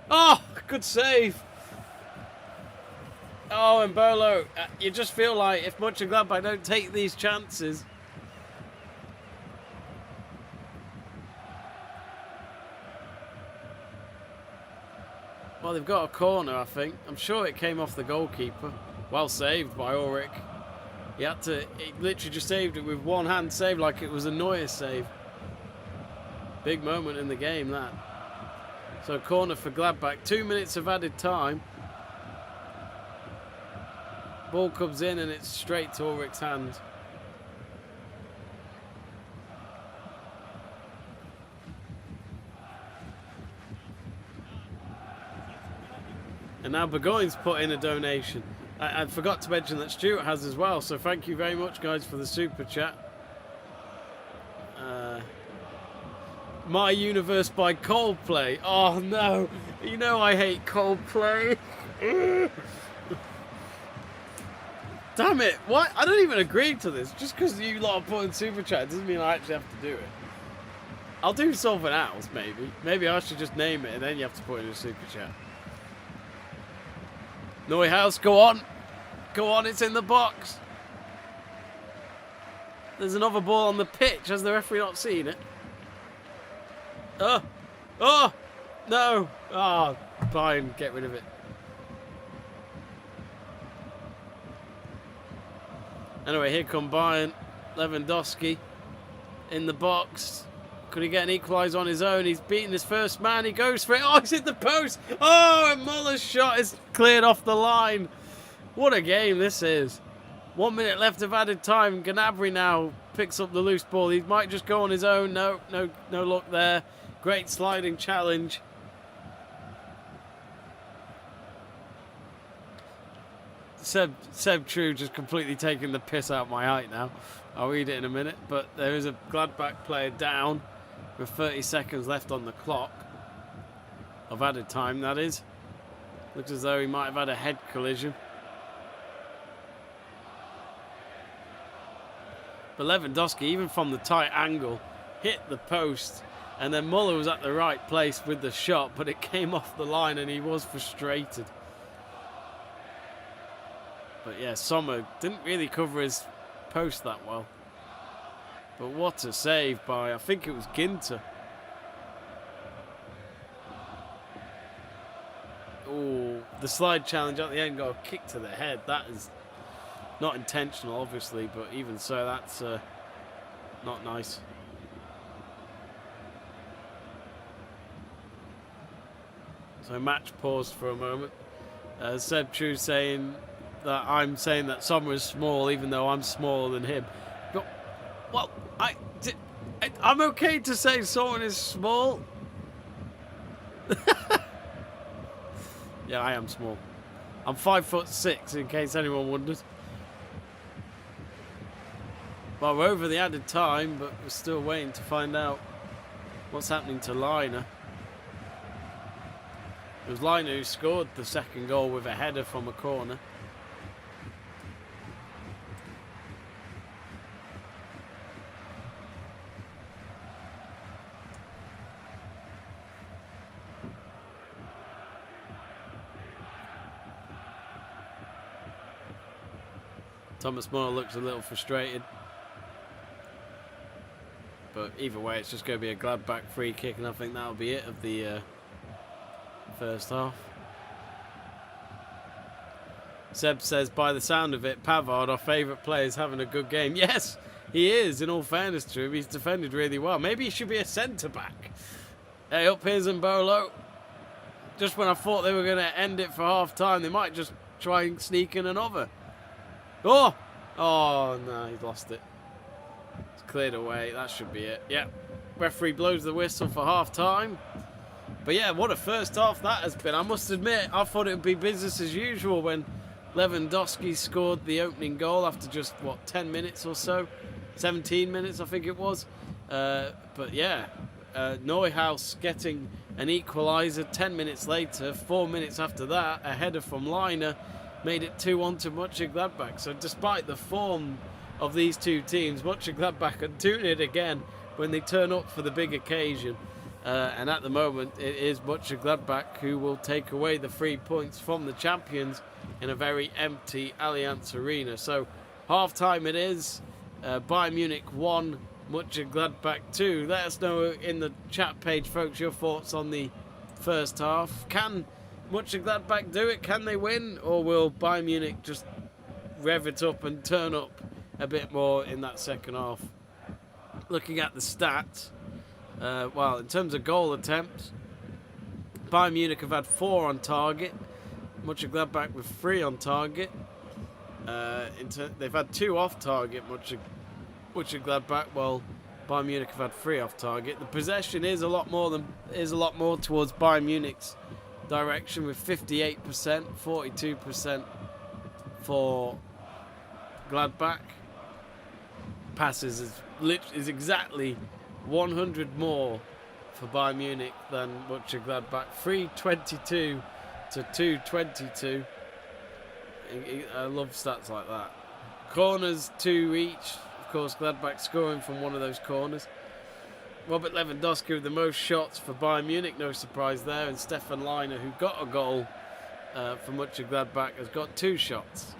Oh, good save. Oh, and Bolo, you just feel like if Monchengladbach don't take these chances. Well, they've got a corner, I think. I'm sure it came off the goalkeeper. Well saved by Ulrich. He literally just saved it with one hand save like it was a Neuer save. Big moment in the game, that. So corner for Gladbach. 2 minutes of added time. Ball comes in and it's straight to Ulrich's hand. And now Burgoyne's put in a donation. I forgot to mention that Stuart has as well, so thank you very much, guys, for the super chat. My Universe by Coldplay. Oh, no. You know I hate Coldplay. Damn it. What? I don't even agree to this. Just because you lot are putting super chat doesn't mean I actually have to do it. I'll do something else, maybe. Maybe I should just name it and then you have to put in a super chat. Neuhaus, go on. Go on, it's in the box. There's another ball on the pitch. Has the referee not seen it? Oh! Oh! No! Oh, Bayern, get rid of it. Anyway, here come Bayern. Lewandowski in the box. Could he get an equaliser on his own? He's beaten his first man. He goes for it. Oh, he's hit the post. Oh, and Muller's shot is cleared off the line. What a game this is. 1 minute left of added time. Gnabry now picks up the loose ball. He might just go on his own. No luck there. Great sliding challenge. Seb True just completely taking the piss out of my height now. I'll read it in a minute. But there is a Gladbach player down with 30 seconds left on the clock. Of added time, that is. Looks as though he might have had a head collision. But Lewandowski, even from the tight angle, hit the post. And then Muller was at the right place with the shot, but it came off the line and he was frustrated. But yeah, Sommer didn't really cover his post that well. But what a save by, I think it was Ginter. Oh, the slide challenge at the end got a kick to the head. That is not intentional, obviously, but even so, that's not nice. So match paused for a moment. Seb True saying that I'm saying that Sommer is small, even though I'm smaller than him. But, well, I'm okay to say someone is small. Yeah, I am small. I'm 5'6", in case anyone wondered. Well, we're over the added time, but we're still waiting to find out what's happening to Liner. It was Liner who scored the second goal with a header from a corner. Thomas Muller looks a little frustrated. But either way, it's just going to be a Gladbach free kick, and I think that'll be it of the first half. Seb says, by the sound of it, Pavard, our favourite player, is having a good game. Yes, he is, in all fairness to him. He's defended really well. Maybe he should be a centre-back. Hey, up here's Mbolo. Just when I thought they were going to end it for half-time, they might just try and sneak in another. Oh! Oh, no, he's lost it. It's cleared away. That should be it. Yeah. Referee blows the whistle for half-time. But yeah, what a first half that has been. I must admit, I thought it would be business as usual when Lewandowski scored the opening goal after just, 10 minutes or so? 17 minutes, I think it was. But yeah, Neuhaus getting an equaliser 10 minutes later. 4 minutes after that, a header from Liner made it 2-1 to Monchengladbach. So despite the form of these two teams, Monchengladbach are doing it again when they turn up for the big occasion. And at the moment, it is Monchengladbach who will take away the 3 points from the champions in a very empty Allianz Arena. So half-time it is. Bayern Munich 1, Monchengladbach 2. Let us know in the chat page, folks, your thoughts on the first half. Can Monchengladbach do it? Can they win? Or will Bayern Munich just rev it up and turn up a bit more in that second half? Looking at the stats, well, in terms of goal attempts, Bayern Munich have had 4 on target. Monchengladbach with 3 on target. They've had 2 off target. Monchengladbach, well, Bayern Munich have had 3 off target. The possession is a lot more towards Bayern Munich's direction, with 58%, 42% for Gladbach. Passes is exactly 100 more for Bayern Munich than Monchengladbach. 322 to 222. I love stats like that. Corners 2 each. Of course, Gladbach scoring from one of those corners. Robert Lewandowski with the most shots for Bayern Munich, no surprise there. And Stefan Leiner, who got a goal for Monchengladbach, has got 2 shots.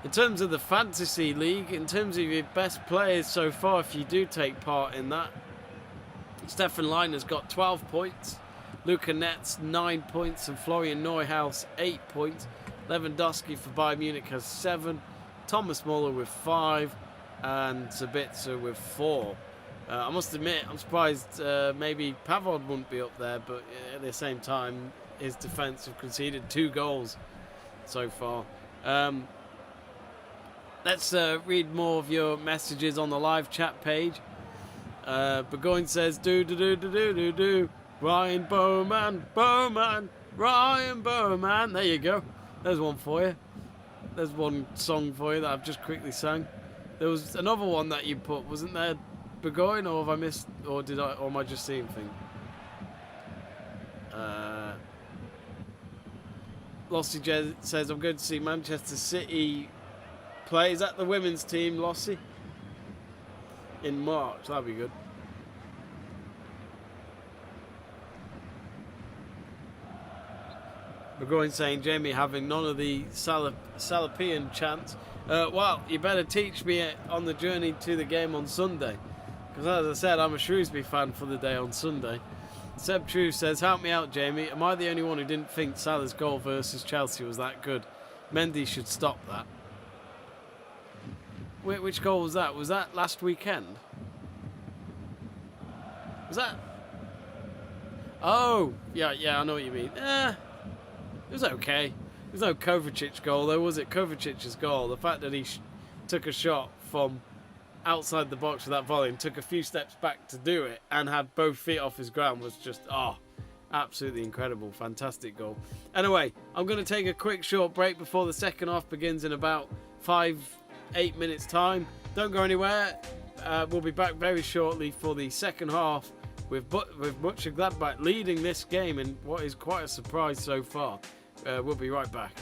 In terms of the Fantasy League, in terms of your best players so far, if you do take part in that, Stefan Leiner's got 12 points, Luca Netz 9 points, and Florian Neuhaus 8 points. Lewandowski for Bayern Munich has 7, Thomas Muller with 5, and Sabitzer with 4. I must admit, I'm surprised maybe Pavard wouldn't be up there, but at the same time, his defence have conceded 2 goals so far. Let's read more of your messages on the live chat page. Burgoyne says, do. Ryan Bowman, Ryan Bowman. There you go. There's one for you. There's one song for you that I've just quickly sang. There was another one that you put, wasn't there, Burgoyne, or have I missed, or am I just seeing things? Lossie says, I'm going to see Manchester City play. Is that the women's team, Lossie? In March, that'd be good. Burgoyne saying, Jamie having none of the Salapian chants. Well, you better teach me on the journey to the game on Sunday. Because as I said, I'm a Shrewsbury fan for the day on Sunday. Seb True says, help me out, Jamie. Am I the only one who didn't think Salah's goal versus Chelsea was that good? Mendy should stop that. Which goal was that? Was that last weekend? Was that? Oh, yeah, I know what you mean. It was okay. There's no Kovacic goal, though, was it? Kovacic's goal. The fact that he took a shot from outside the box with that volley and took a few steps back to do it and had both feet off his ground was just, absolutely incredible. Fantastic goal. Anyway, I'm going to take a quick short break before the second half begins in about 5-8 minutes time. Don't go anywhere. We'll be back very shortly for the second half with Monchengladbach leading this game in what is quite a surprise so far. We'll be right back.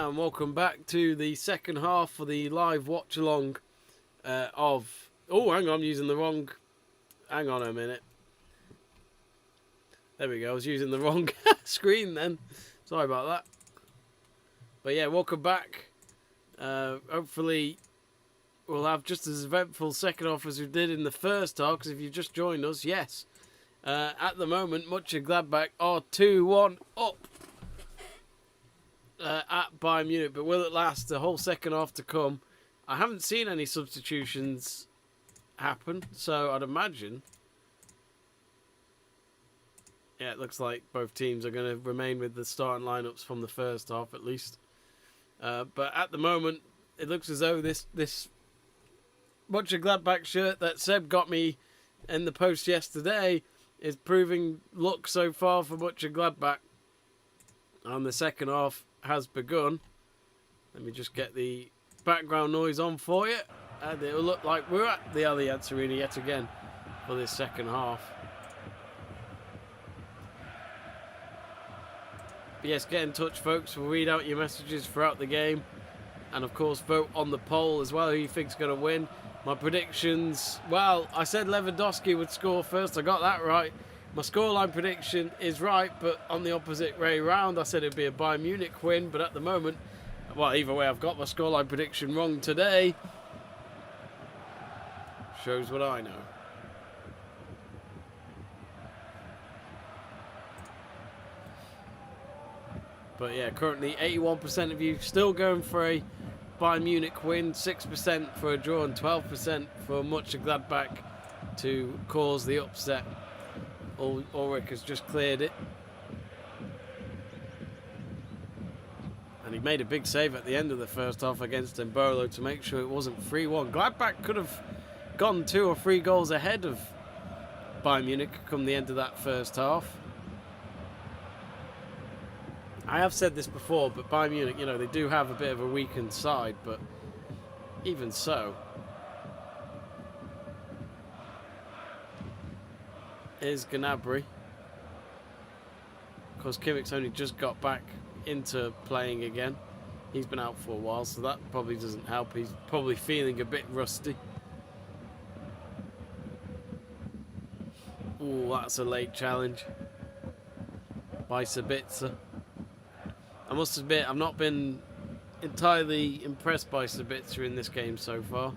And welcome back to the second half for the live watch along of... Oh, hang on, I'm using the wrong... Hang on a minute. There we go, I was using the wrong screen then. Sorry about that. But yeah, welcome back. Hopefully we'll have just as eventful second half as we did in the first half, because if you just joined us, yes. At the moment, Monchengladbach are 2-1 up at Bayern Munich, but will it last the whole second half to come? I haven't seen any substitutions happen, so I'd imagine, yeah, it looks like both teams are going to remain with the starting lineups from the first half at least. But at the moment, it looks as though this Monchengladbach shirt that Seb got me in the post yesterday is proving luck so far for Monchengladbach. And the second half has begun. Let me just get the background noise on for you. And it will look like we're at the Allianz Arena yet again for this second half. But yes, get in touch, folks. We'll read out your messages throughout the game. And of course, vote on the poll as well, who you think's going to win. My predictions, well, I said Lewandowski would score first. I got that right. My scoreline prediction is right, but on the opposite way round, I said it'd be a Bayern Munich win. But at the moment, well, either way, I've got my scoreline prediction wrong today. Shows what I know. But yeah, currently 81% of you still going for a Bayern Munich win, 6% for a draw and 12% for Monchengladbach to cause the upset. Ulrich has just cleared it. And he made a big save at the end of the first half against Mbolo to make sure it wasn't 3-1. Gladbach could have gone 2 or 3 goals ahead of Bayern Munich come the end of that first half. I have said this before, but Bayern Munich, you know, they do have a bit of a weakened side, but even so. Here's Gnabry. Of course, Kimmich's only just got back into playing again. He's been out for a while, so that probably doesn't help. He's probably feeling a bit rusty. Ooh, that's a late challenge by Sabitzer. I must admit, I've not been entirely impressed by Sabitzer in this game so far.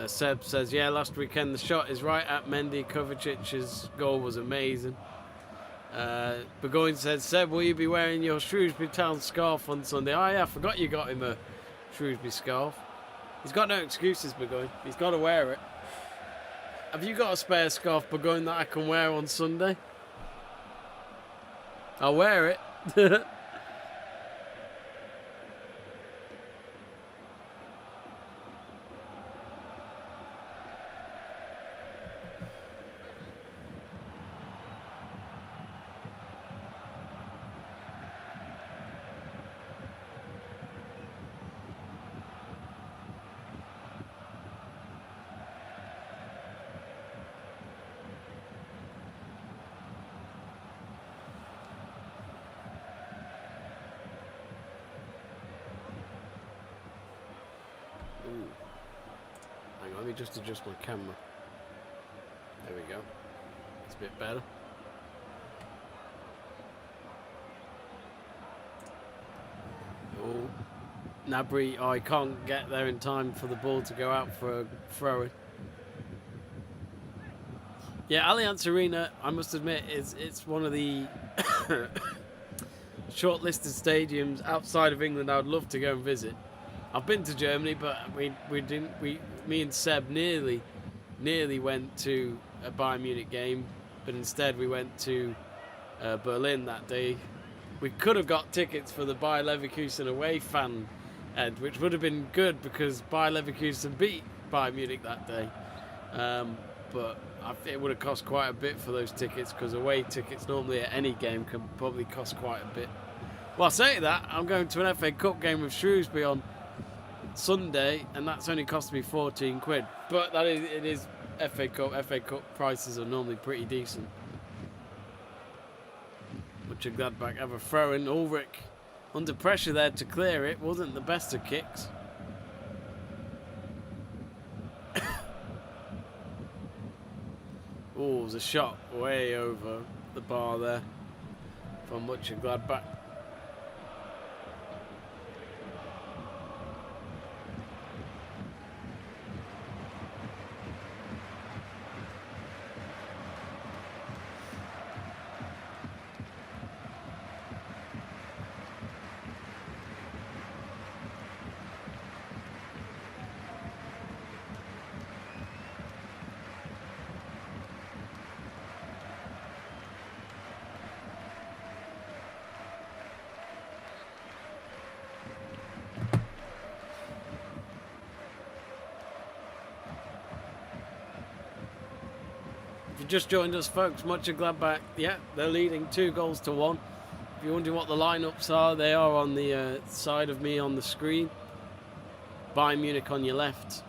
Seb says, yeah, last weekend the shot is right at Mendy. Kovacic's goal was amazing. Burgoyne says, Seb, will you be wearing your Shrewsbury Town scarf on Sunday? Oh yeah, I forgot you got him a Shrewsbury scarf. He's got no excuses, Burgoyne. He's got to wear it. Have you got a spare scarf, Burgoyne, that I can wear on Sunday? I'll wear it. Hang on, let me just adjust my camera. There we go. It's a bit better. Oh, Gnabry, oh, I can't get there in time for the ball to go out for a throw-in. Yeah, Allianz Arena, I must admit, it's one of the shortlisted stadiums outside of England I would love to go and visit. I've been to Germany, but me and Seb nearly went to a Bayern Munich game, but instead we went to Berlin that day. We could have got tickets for the Bayer Leverkusen away fan end, which would have been good because Bayer Leverkusen beat Bayern Munich that day. But it would have cost quite a bit for those tickets because away tickets normally at any game can probably cost quite a bit. Well, I say that, I'm going to an FA Cup game with Shrewsbury on Sunday, and that's only cost me 14 quid. But it is FA Cup. FA Cup prices are normally pretty decent. Monchengladbach have a throw in. Ulrich under pressure there to clear it. Wasn't the best of kicks. Oh, there's a shot way over the bar there from Monchengladbach. If you just joined us, folks, Monchengladbach, yeah, they're leading 2-1. If you're wondering what the lineups are, they are on the side of me on the screen. Bayern Munich on your left,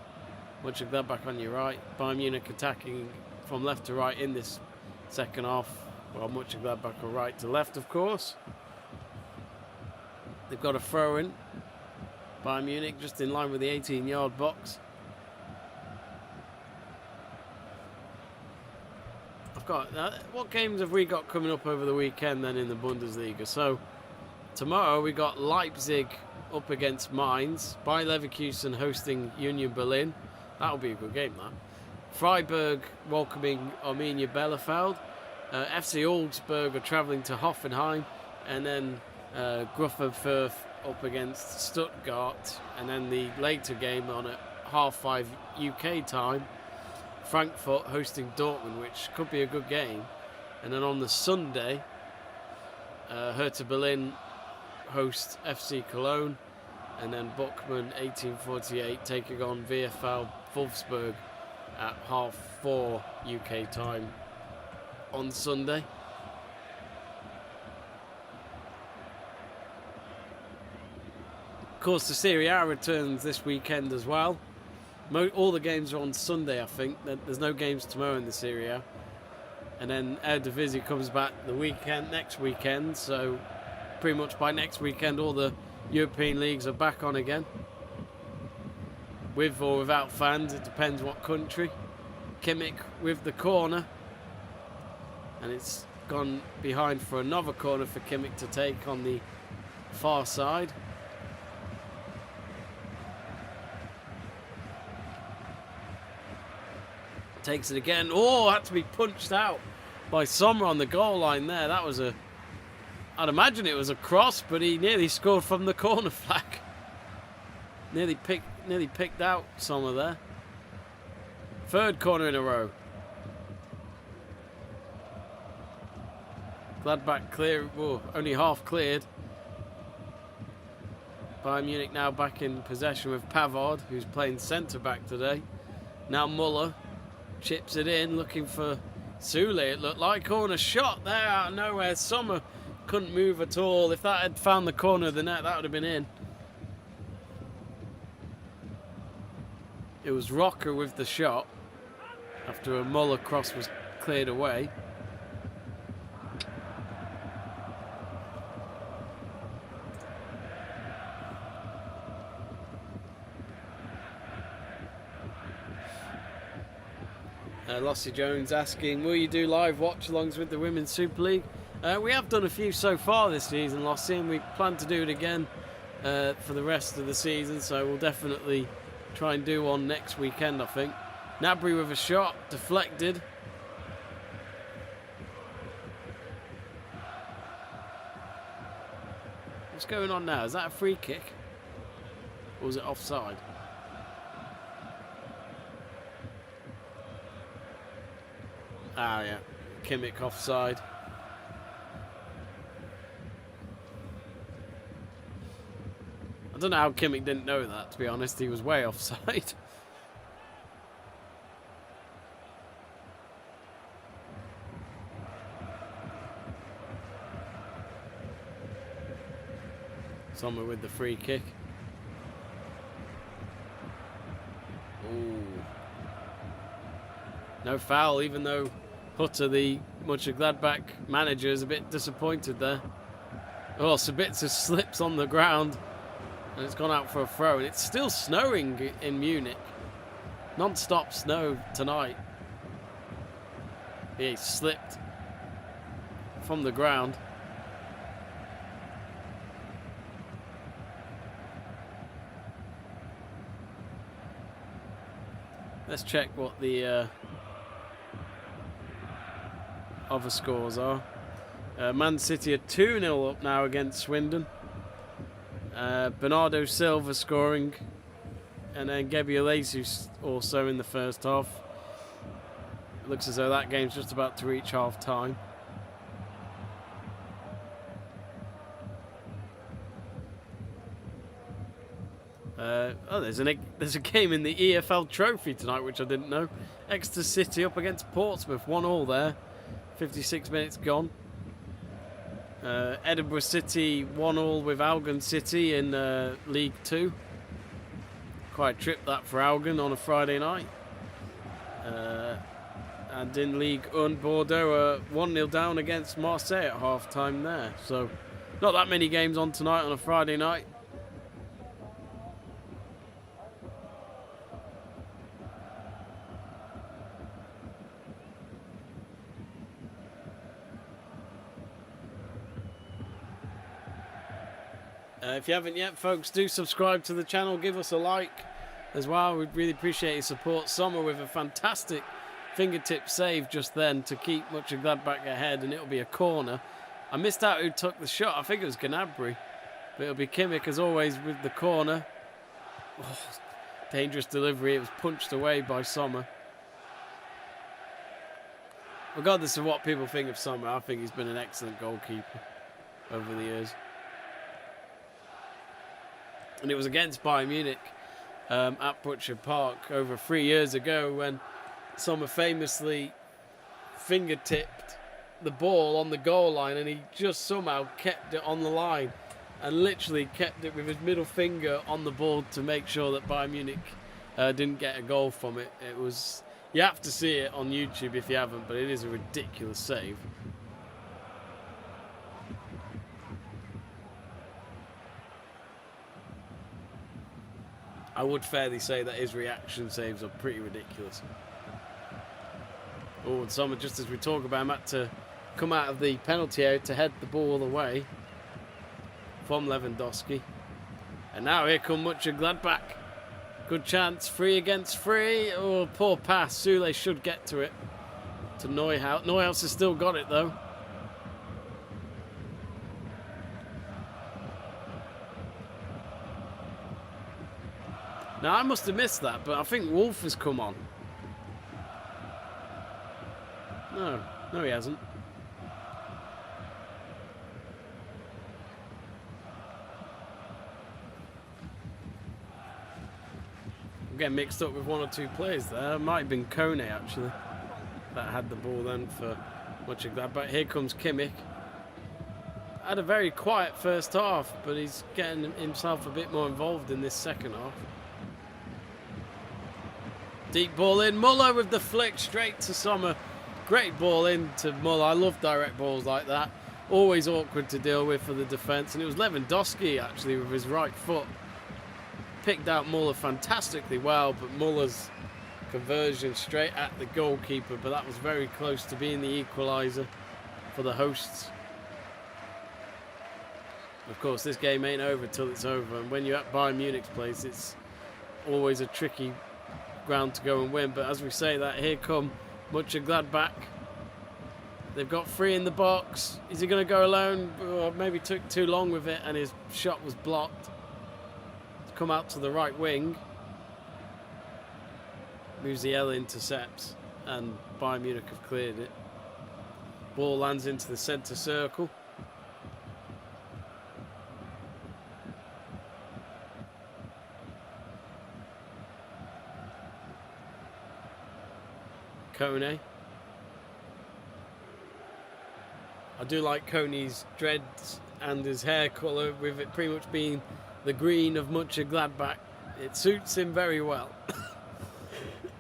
Monchengladbach on your right. Bayern Munich attacking from left to right in this second half, while Monchengladbach are right to left, of course. They've got a throw in. Bayern Munich just in line with the 18-yard box. What games have we got coming up over the weekend then in the Bundesliga? So tomorrow we got Leipzig up against Mainz, Bayer Leverkusen hosting Union Berlin. That'll be a good game, that. Freiburg welcoming Arminia Bielefeld. FC Augsburg are travelling to Hoffenheim, and then Gruppe Fürth up against Stuttgart, and then the later game on at 5:30 UK time, Frankfurt hosting Dortmund, which could be a good game. And then on the Sunday, Hertha Berlin host FC Cologne, and then Bochum 1848 taking on VfL Wolfsburg at 4:30 UK time on Sunday. Of course, the Serie A returns this weekend as well. All the games are on Sunday, I think. There's no games tomorrow in the Serie A. And then Davies comes back next weekend. So pretty much by next weekend, all the European leagues are back on again. With or without fans, it depends what country. Kimmich with the corner. And it's gone behind for another corner for Kimmich to take on the far side. Takes it again. Oh, had to be punched out by Sommer on the goal line there. That was I'd imagine it was a cross, but he nearly scored from the corner flag. Nearly picked out Sommer there. Third corner in a row. Gladbach clear, only half cleared. Bayern Munich now back in possession with Pavard, who's playing centre-back today. Now Muller chips it in, looking for Sule, it looked like. Corner shot there out of nowhere. Sommer couldn't move at all. If that had found the corner of the net, that would have been in. It was Rocker with the shot after a Muller cross was cleared away. Lossie Jones asking, will you do live watch-alongs with the Women's Super League? We have done a few so far this season, Lossie, and we plan to do it again for the rest of the season, so we'll definitely try and do one next weekend, I think. Nabry with a shot, deflected. What's going on now? Is that a free kick? Or was it offside? Ah, yeah. Kimmich offside. I don't know how Kimmich didn't know that, to be honest. He was way offside. Sommer with the free kick. Ooh. No foul, even though Hutter, the Monchengladbach manager, is a bit disappointed there. Oh, Sabitzer slips on the ground and it's gone out for a throw. And it's still snowing in Munich. Non-stop snow tonight. He slipped from the ground. Let's check what the other scores are. Man City are 2-0 up now against Swindon. Bernardo Silva scoring, and then Gebielesu also in the first half. It looks as though that game's just about to reach half time. There's a game in the EFL Trophy tonight, which I didn't know. Exeter City up against Portsmouth, 1-1 there. 56 minutes gone. Edinburgh City 1-1 with Algon City in League 2. Quite a trip that for Algon on a Friday night. And in League 1, Bordeaux are 1-0 down against Marseille at half time there. So not that many games on tonight on a Friday night. If you haven't yet, folks, do subscribe to the channel. Give us a like as well. We'd really appreciate your support. Sommer with a fantastic fingertip save just then to keep Monchengladbach ahead, and it'll be a corner. I missed out who took the shot. I think it was Gnabry. But it'll be Kimmich, as always, with the corner. Oh, dangerous delivery. It was punched away by Sommer. Regardless of what people think of Sommer, I think he's been an excellent goalkeeper over the years. And it was against Bayern Munich at Butcher Park over 3 years ago when Sommer famously fingertipped the ball on the goal line, and he just somehow kept it on the line and literally kept it with his middle finger on the ball to make sure that Bayern Munich didn't get a goal from it. It was, you have to see it on YouTube if you haven't, but it is a ridiculous save. I would fairly say that his reaction saves are pretty ridiculous. Oh, and Sommer, just as we talk about him, had to come out of the penalty area to head the ball away from Lewandowski. And now here come Monchengladbach. Good chance, 3 against 3. Oh, poor pass. Sule should get to it. To Neuhaus. Neuhaus has still got it, though. Now, I must have missed that, but I think Wolf has come on. No, he hasn't. I'm getting mixed up with 1 or 2 players there. It might have been Kone, actually, that had the ball then for Monchengladbach. Here comes Kimmich. Had a very quiet first half, but he's getting himself a bit more involved in this second half. Deep ball in. Muller with the flick straight to Sommer. Great ball in to Muller. I love direct balls like that. Always awkward to deal with for the defence. And it was Lewandowski, actually, with his right foot. Picked out Muller fantastically well, but Muller's conversion straight at the goalkeeper. But that was very close to being the equaliser for the hosts. Of course, this game ain't over till it's over. And when you're at Bayern Munich's place, it's always a tricky ground to go and win. But as we say that, here come Monchengladbach. They've got 3 in the box. Is he going to go alone? Or maybe took too long with it and his shot was blocked. It's come out to the right wing. Musiala intercepts and Bayern Munich have cleared it. Ball lands into the centre circle. Kone. I do like Kone's dreads and his hair colour, with it pretty much being the green of Monchengladbach. It suits him very well.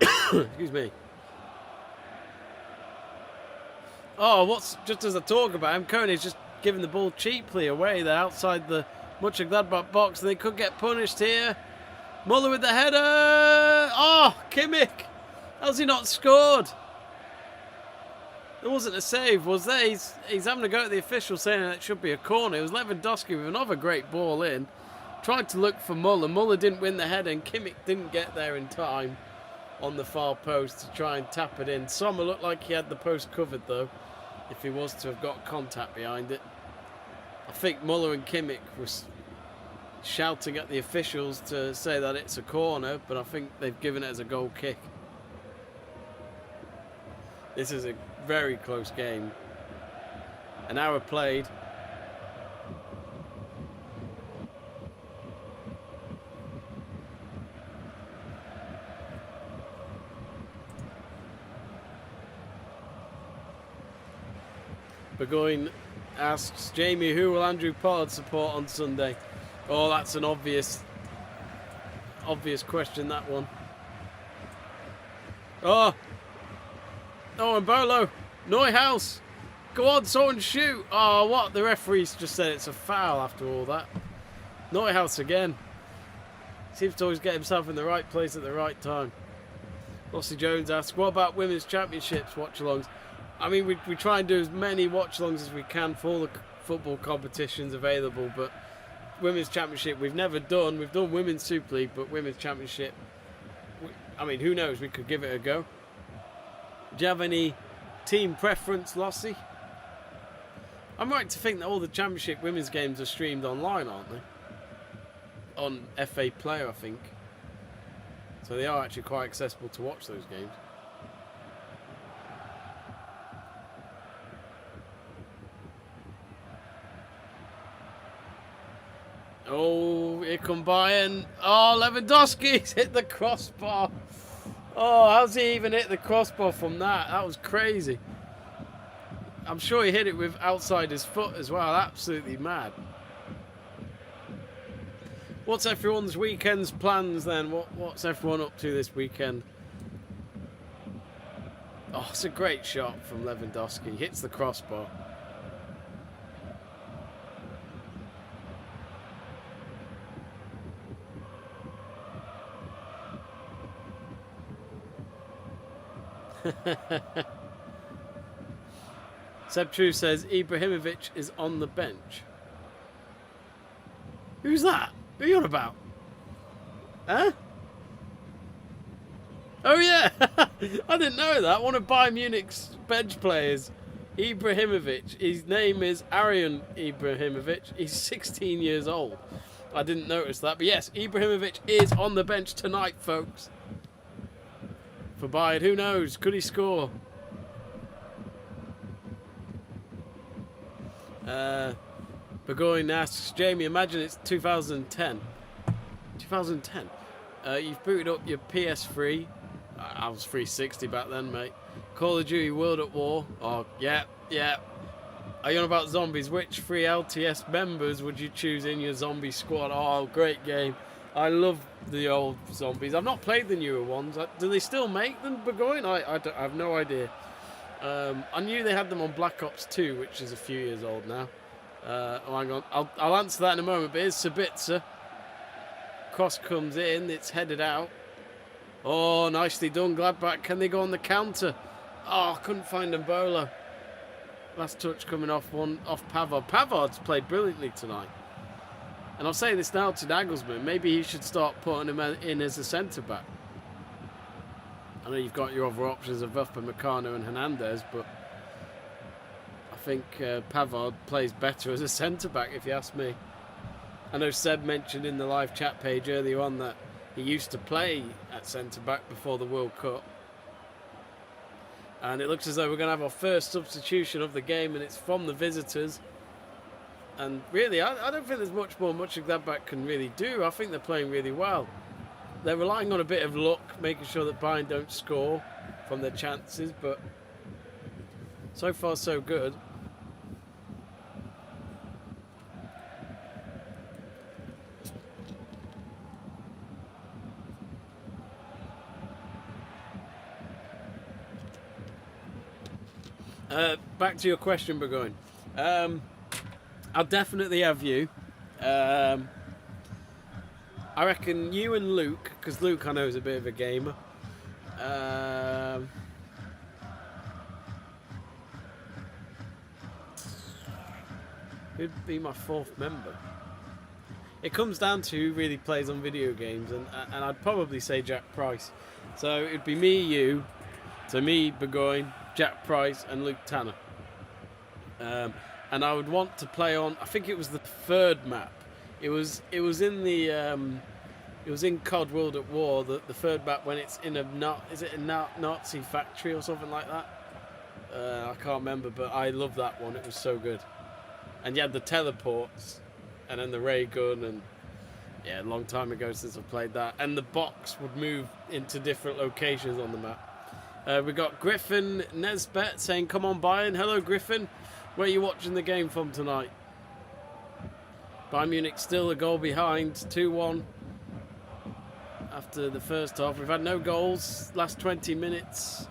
Excuse me. Oh, just as I talk about him, Koenig's just giving the ball cheaply away there outside the Monchengladbach box, and they could get punished here. Muller with the header. Oh, Kimmich. How's he not scored? There wasn't a save, was there? He's having a go at the official, saying that it should be a corner. It was Lewandowski with another great ball in. Tried to look for Muller. Muller didn't win the header, and Kimmich didn't get there in time on the far post to try and tap it in. Sommer looked like he had the post covered, though, if he was to have got contact behind it. I think Muller and Kimmich were shouting at the officials to say that it's a corner, but I think they've given it as a goal kick. This is a very close game. An hour played. Burgoyne asks Jamie, who will Andrew Pollard support on Sunday? Oh, that's an obvious question, that one. Oh, and Bolo, Neuhaus, go on, someone shoot. Oh, what? The referee's just said it's a foul after all that. Neuhaus again. Seems to always get himself in the right place at the right time. Lossie Jones asks, what about women's championships watch-alongs? I mean, we try and do as many watch-alongs as we can for all the football competitions available, but women's championship we've never done. We've done women's Super League, but women's championship, I mean, who knows? We could give it a go. Do you have any team preference, Lossie? I'm right to think that all the championship women's games are streamed online, aren't they? On FA Player, I think. So they are actually quite accessible to watch those games. Oh, here come Bayern. Oh, Lewandowski's hit the crossbar. Oh, how's he even hit the crossbar from that? That was crazy. I'm sure he hit it with outside his foot as well. Absolutely mad. What's everyone's weekend's plans then? What's everyone up to this weekend? Oh, it's a great shot from Lewandowski. Hits the crossbar. Seb True says Ibrahimovic is on the bench. Who's that? Who are you on about? Huh? Oh yeah, I didn't know that. One of Bayern Munich's bench players, Ibrahimovic. His name is Aryan Ibrahimovic. He's 16 years old. I didn't notice that, but yes, Ibrahimovic is on the bench tonight, folks. For Bayern, who knows? Could he score? Burgoyne asks, Jamie, imagine it's 2010. 2010. You've booted up your PS3. I was 360 back then, mate. Call of Duty World at War. Oh, yeah. Are you on about zombies? Which 3 LTS members would you choose in your zombie squad? Oh, great game. I love the old zombies. I've not played the newer ones. Do they still make them, Burgoyne? I have no idea. I knew they had them on Black Ops 2, which is a few years old now. Oh, hang on. I'll answer that in a moment, but here's Sabitzer. Cross comes in. It's headed out. Oh, nicely done, Gladbach. Can they go on the counter? Oh, couldn't find Mbolo. Last touch coming off Pavard. Pavard's played brilliantly tonight. And I'll say this now to Nagelsmann, maybe he should start putting him in as a centre-back. I know you've got your other options of Upamecano and Hernandez, but I think Pavard plays better as a centre-back, if you ask me. I know Seb mentioned in the live chat page earlier on that he used to play at centre-back before the World Cup. And it looks as though we're going to have our first substitution of the game, and it's from the visitors. And really, I don't think there's much more Gladbach can really do. I think they're playing really well. They're relying on a bit of luck, making sure that Bayern don't score from their chances, but so far so good. Back to your question, Burgoyne. I'll definitely have you. I reckon you and Luke, because Luke I know is a bit of a gamer. Who'd be my fourth member? It comes down to who really plays on video games, and I'd probably say Jack Price. So it'd be me, you, so me, Burgoyne, Jack Price, and Luke Tanner. And I would want to play on. I think it was the third map. It was in the it was in COD World at War. The third map when it's in a Nazi factory or something like that. I can't remember, but I love that one. It was so good. And you had the teleports, and then the ray gun, and yeah, a long time ago since I've played that. And the box would move into different locations on the map. We got Griffin Nesbet saying, "Come on, Bayern." Hello, Griffin. Where are you watching the game from tonight? Bayern Munich still a goal behind, 2-1 after the first half. We've had no goals last 20 minutes.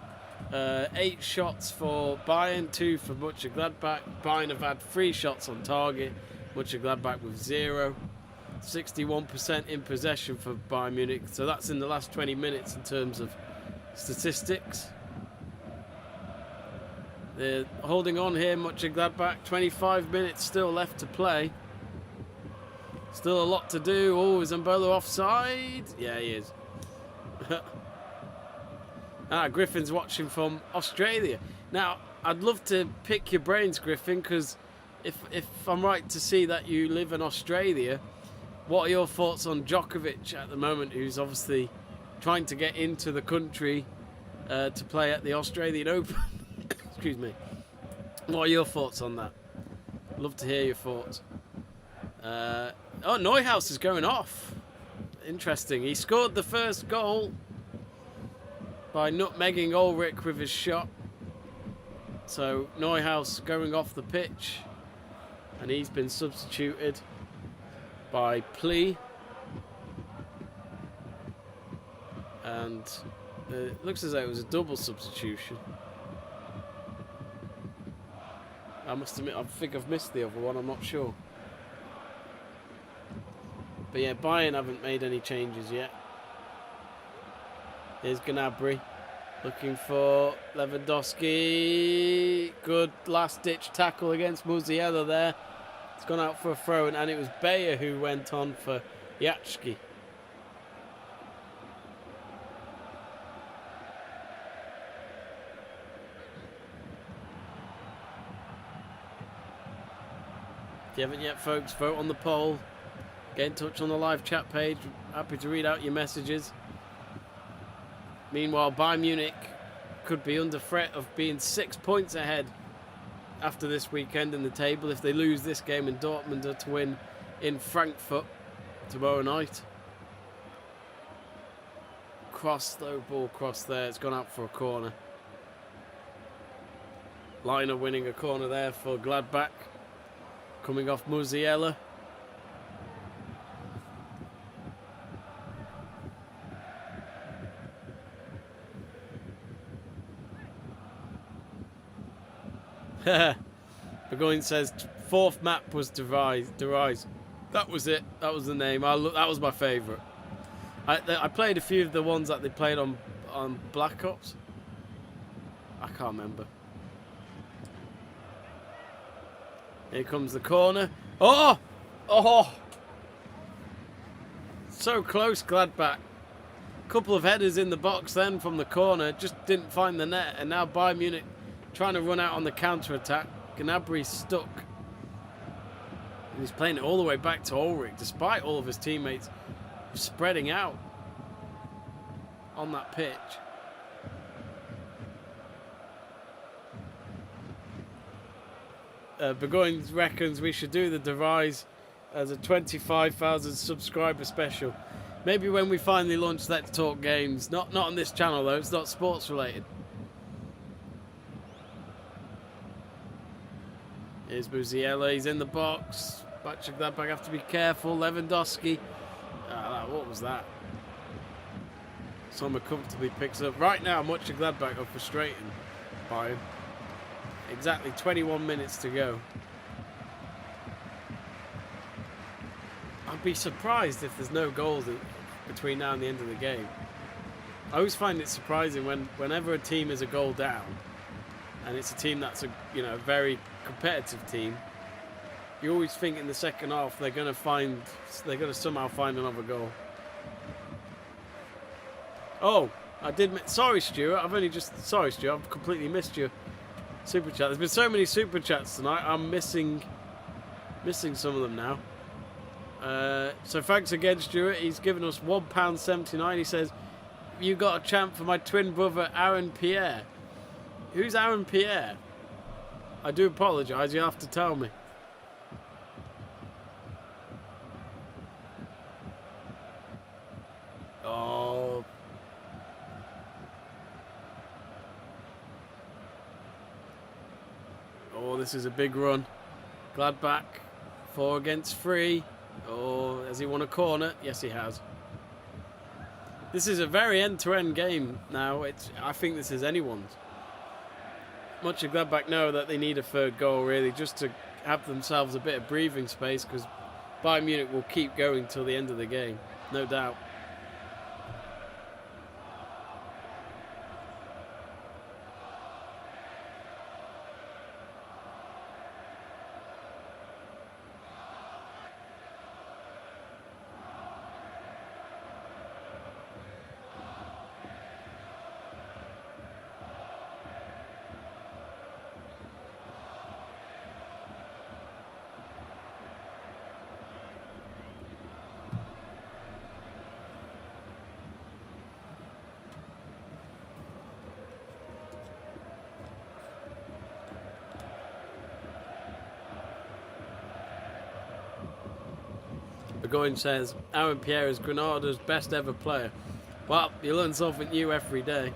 8 shots for Bayern, 2 for Monchengladbach. Bayern have had 3 shots on target, Monchengladbach with 0. 61% in possession for Bayern Munich, so that's in the last 20 minutes in terms of statistics. They're holding on here, Monchengladbach. 25 minutes still left to play. Still a lot to do. Oh, is Mbolo offside? Yeah, he is. Griffin's watching from Australia. Now, I'd love to pick your brains, Griffin, because if I'm right to see that you live in Australia, what are your thoughts on Djokovic at the moment, who's obviously trying to get into the country to play at the Australian Open? Excuse me. What are your thoughts on that? Love to hear your thoughts. Neuhaus is going off. Interesting. He scored the first goal by nutmegging Ulrich with his shot. So Neuhaus going off the pitch, and he's been substituted by Plee. And it looks as though it was a double substitution. I must admit, I think I've missed the other one, I'm not sure. But yeah, Bayern haven't made any changes yet. Here's Gnabry looking for Lewandowski. Good last-ditch tackle against Musiala there. It's gone out for a throw, and it was Bayer who went on for Yachki. If you haven't yet, folks, vote on the poll. Get in touch on the live chat page. Happy to read out your messages. Meanwhile, Bayern Munich could be under threat of being 6 points ahead after this weekend in the table if they lose this game, and Dortmund are to win in Frankfurt tomorrow night. Ball cross there. It's gone out for a corner. Liner winning a corner there for Gladbach. Coming off Musiala. Burgoyne says fourth map was Davies. That was it. That was the name. That was my favourite. I played a few of the ones that they played on Black Ops. I can't remember. Here comes the corner. Oh! So close, Gladbach. Couple of headers in the box then from the corner. Just didn't find the net. And now Bayern Munich trying to run out on the counter-attack. Gnabry's stuck. And he's playing it all the way back to Ulrich, despite all of his teammates spreading out on that pitch. Burgoyne reckons we should do the Davies as a 25,000 subscriber special. Maybe when we finally launch Let's Talk Games. Not on this channel though, it's not sports related. Here's Musiala, he's in the box. Gladbach have to be careful. Lewandowski. What was that? Sommer comfortably picks up. Right now, Gladbach are frustrating Bayern. Exactly 21 minutes to go. I'd be surprised if there's no goals between now and the end of the game. I always find it surprising whenever a team is a goal down, and it's a team that's a very competitive team. You always think in the second half they're going to somehow find another goal. Oh, sorry, Stuart. Sorry, Stuart. I've completely missed your super chat. There's been so many super chats tonight. I'm missing some of them now. So thanks again, Stuart. He's given us £1.79. He says, "You got a chant for my twin brother, Aaron Pierre." Who's Aaron Pierre? I do apologise. You have to tell me. Oh. Oh, this is a big run. Gladbach, 4 against 3. Oh, has he won a corner? Yes, he has. This is a very end-to-end game now. I think this is anyone's. Monchengladbach know that they need a third goal, really, just to have themselves a bit of breathing space, because Bayern Munich will keep going till the end of the game, no doubt. Burgoyne says, Aaron Pierre is Granada's best ever player. Well, you learn something new every day.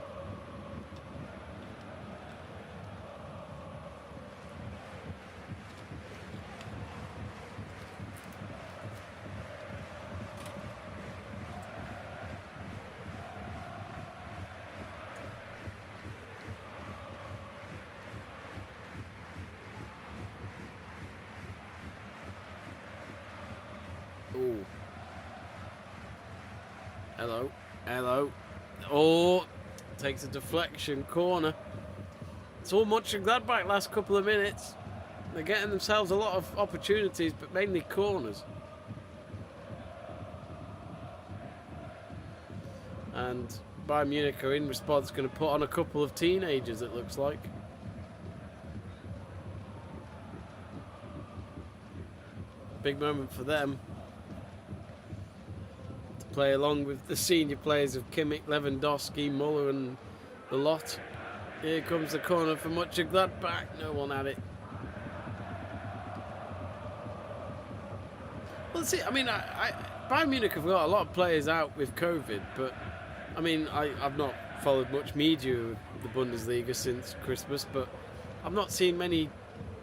Ooh. Hello. Oh, takes a deflection corner. It's all Monchengladbach last couple of minutes. They're getting themselves a lot of opportunities, but mainly corners. And Bayern Munich are in response going to put on a couple of teenagers, it looks like. Big moment for them. Play along with the senior players of Kimmich, Lewandowski, Muller and the lot. Here comes the corner for Monchengladbach. No one had it. Well, see, I mean, Bayern Munich have got a lot of players out with COVID, but I mean, I've not followed much media of the Bundesliga since Christmas, but I've not seen many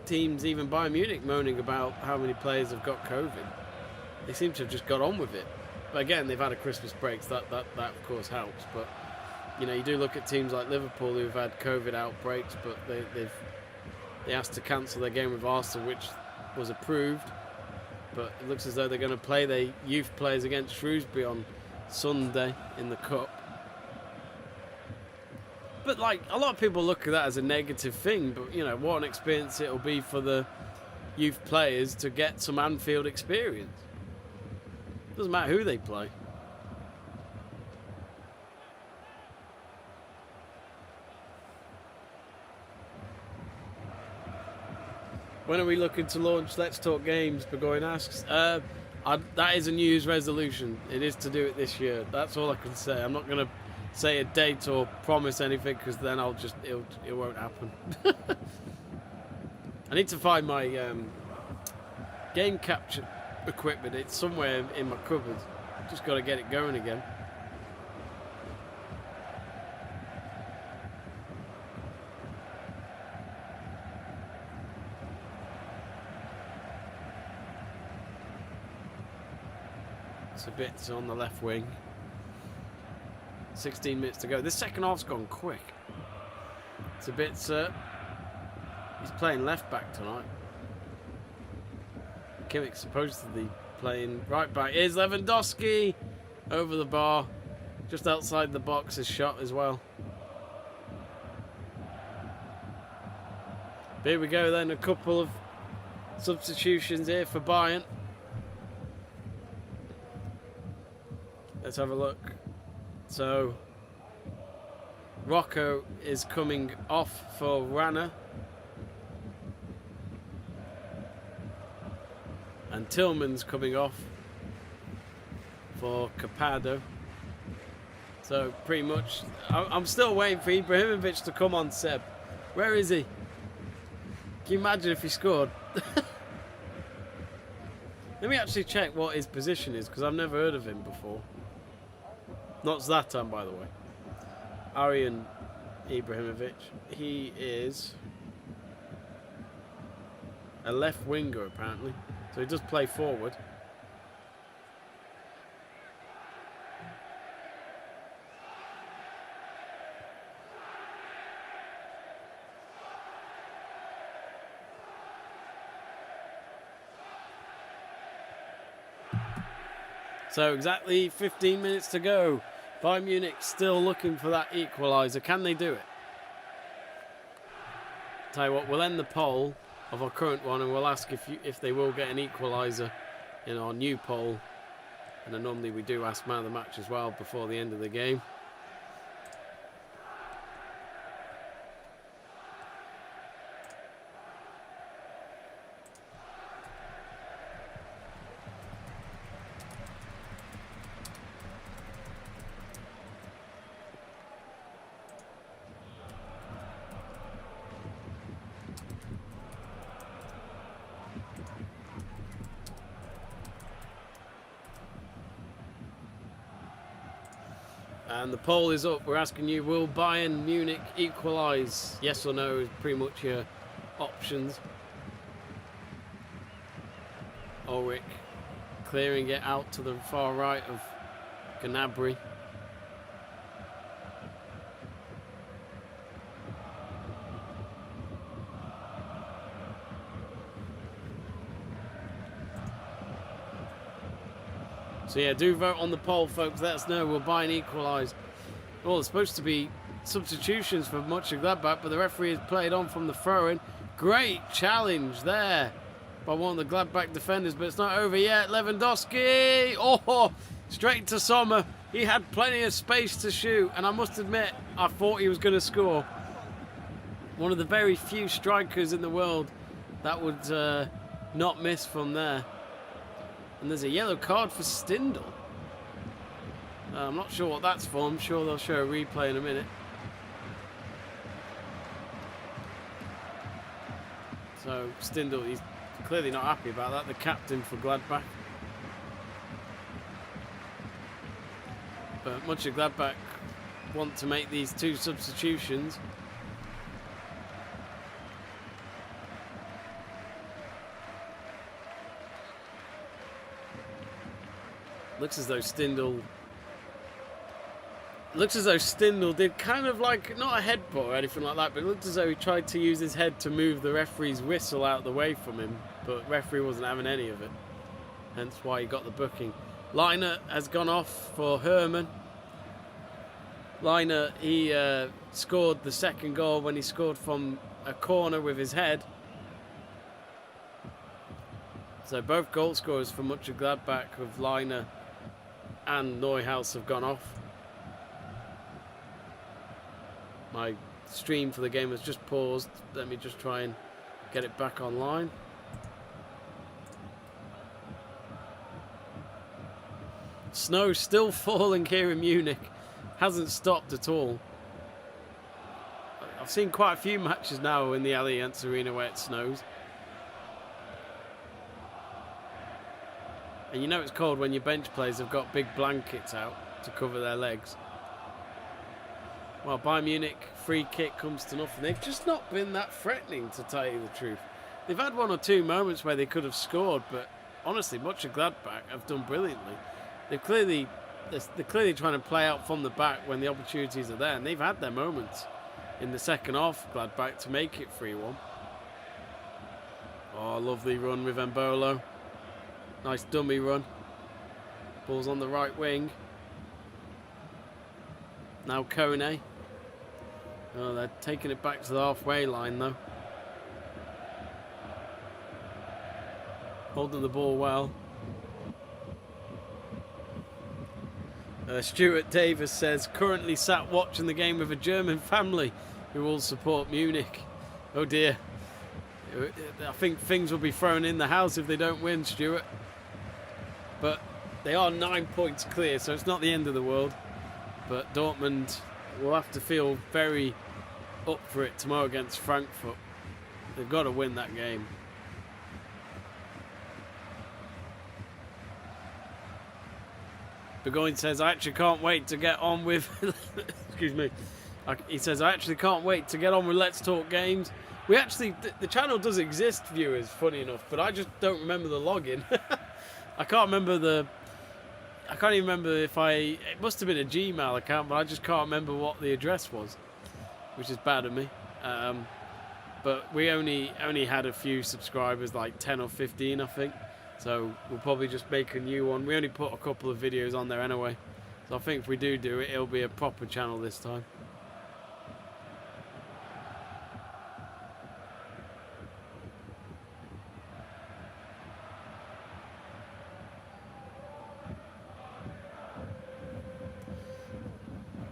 teams, even Bayern Munich, moaning about how many players have got COVID. They seem to have just got on with it. But again, they've had a Christmas break, so that of course helps. But you know, you do look at teams like Liverpool who've had COVID outbreaks, but they asked to cancel their game with Arsenal, which was approved. But it looks as though they're going to play their youth players against Shrewsbury on Sunday in the Cup. But like, a lot of people look at that as a negative thing. But you know, what an experience it'll be for the youth players to get some Anfield experience. Doesn't matter who they play. When are we looking to launch Let's Talk Games? Burgoyne asks. That is a New Year's resolution. It is to do it this year. That's all I can say. I'm not going to say a date or promise anything, because then it won't happen. I need to find my game capture equipment. It's somewhere in my cupboard. Just got to get it going again. It's a bit on the left wing. 16 minutes to go. This second half's gone quick. It's a bit He's playing left back tonight. Kimmich's supposedly playing right back. Here's Lewandowski over the bar, just outside the box. His shot as well. Here we go then, a couple of substitutions here for Bayern. Let's have a look. So Rocco is coming off for Rana. And Tillman's coming off for Capado. So pretty much, I'm still waiting for Ibrahimovic to come on, Seb. Where is he? Can you imagine if he scored? Let me actually check what his position is, because I've never heard of him before. Not Zlatan, by the way. Aryan Ibrahimovic. He is a left winger, apparently. So he does play forward. So exactly 15 minutes to go. Bayern Munich still looking for that equaliser. Can they do it? Tell you what, we'll end the poll of our current one and we'll ask if they will get an equaliser in our new poll. And then normally we do ask man of the match as well before the end of the game. And the poll is up. We're asking you, will Bayern Munich equalise? Yes or no is pretty much your options. Ulrich clearing it out to the far right of Gnabry. So yeah, do vote on the poll, folks. Let us know. Will Bayern equalise? Well, there's supposed to be substitutions for Monchengladbach, but the referee has played on from the throw-in. Great challenge there by one of the Gladbach defenders, but it's not over yet. Lewandowski! Oh, straight to Sommer. He had plenty of space to shoot, and I must admit, I thought he was going to score. One of the very few strikers in the world that would not miss from there. And there's a yellow card for Stindl. I'm not sure what that's for. I'm sure they'll show a replay in a minute. So Stindl, he's clearly not happy about that. The captain for Gladbach. But Monchengladbach want to make these two substitutions. Looks as though Stindl did kind of like, not a headbutt or anything like that, but it looked as though he tried to use his head to move the referee's whistle out of the way from him, but referee wasn't having any of it. Hence why he got the booking. Leiner has gone off for Hermann. Leiner, he scored the second goal when he scored from a corner with his head. So both goal scorers for Monchengladbach of Leiner and Neuhaus have gone off. My stream for the game has just paused. Let me just try and get it back online. Snow still falling here in Munich. Hasn't stopped at all. I've seen quite a few matches now in the Allianz Arena where it snows. And you know it's cold when your bench players have got big blankets out to cover their legs. Well, Bayern Munich, free kick comes to nothing. They've just not been that threatening, to tell you the truth. They've had one or two moments where they could have scored, but honestly, Monchengladbach have done brilliantly. They're clearly trying to play out from the back when the opportunities are there, and they've had their moments in the second half, Gladbach, to make it 3-1. Oh, lovely run with Mbolo. Nice dummy run. Ball's on the right wing. Now Kone. Oh, they're taking it back to the halfway line though. Holding the ball well. Stuart Davis says, currently sat watching the game with a German family who all support Munich. Oh dear. I think things will be thrown in the house if they don't win, Stuart. But they are 9 points clear, so it's not the end of the world. But Dortmund will have to feel very up for it tomorrow against Frankfurt. They've got to win that game. Burgoyne says, I actually can't wait to get on with... excuse me. He says, I actually can't wait to get on with Let's Talk Games. We actually... The channel does exist, viewers, funny enough, but I just don't remember the login. I can't remember the... I can't even remember if I... It must have been a Gmail account, but I just can't remember what the address was, which is bad of me. But we only had a few subscribers, like 10 or 15, I think. So we'll probably just make a new one. We only put a couple of videos on there anyway. So I think if we do it, it'll be a proper channel this time.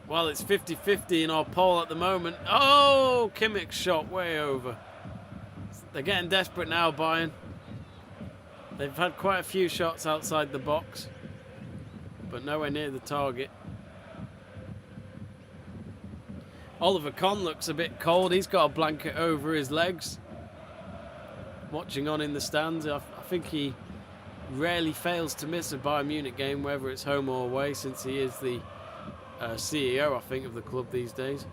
Well, it's 50-50 in our poll at the moment. Oh, Kimmich's shot way over. They're getting desperate now, Bayern. They've had quite a few shots outside the box, but nowhere near the target. Oliver Kahn looks a bit cold. He's got a blanket over his legs. Watching on in the stands. I think he rarely fails to miss a Bayern Munich game, whether it's home or away, since he is the CEO, I think, of the club these days.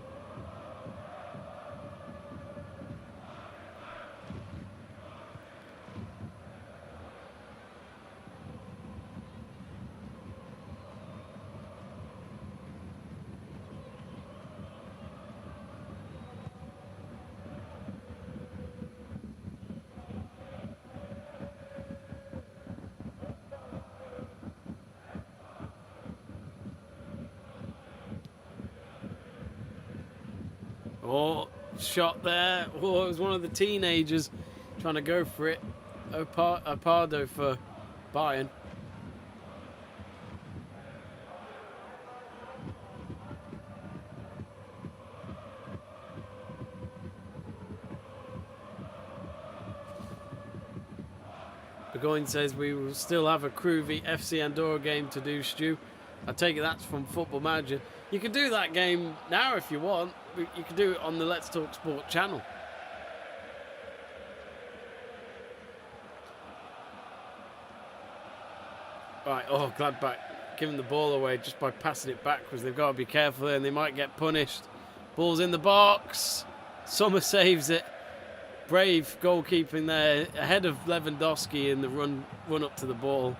Oh, shot there. Oh, it was one of the teenagers trying to go for it. Pardo for Bayern. Burgoyne says we will still have a Crew v FC Andorra game to do, Stu. I take it that's from Football Manager. You can do that game now if you want. You can do it on the Let's Talk Sport channel. Right, oh, Gladbach giving the ball away just by passing it backwards. They've got to be careful there and they might get punished. Ball's in the box. Sommer saves it. Brave goalkeeping there, ahead of Lewandowski in the run up to the ball.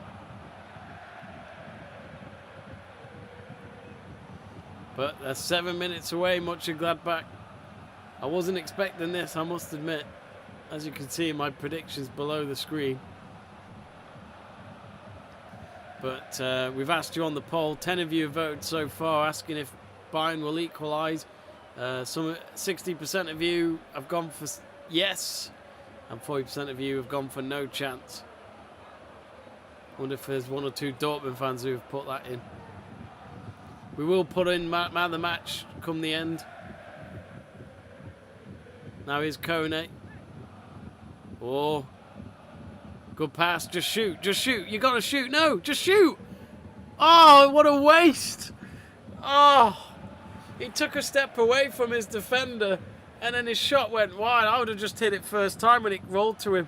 But they're 7 minutes away, Monchengladbach. I wasn't expecting this, I must admit. As you can see in my predictions below the screen. But we've asked you on the poll. 10 of you have voted so far, asking if Bayern will equalise. 60% of you have gone for yes, and 40% of you have gone for no chance. Wonder if there's one or two Dortmund fans who have put that in. We will put in man of the match come the end. Now here's Kone. Oh. Good pass. Just shoot. Just shoot. You got to shoot. No, just shoot. Oh, what a waste. Oh. He took a step away from his defender and then his shot went wide. I would have just hit it first time when it rolled to him.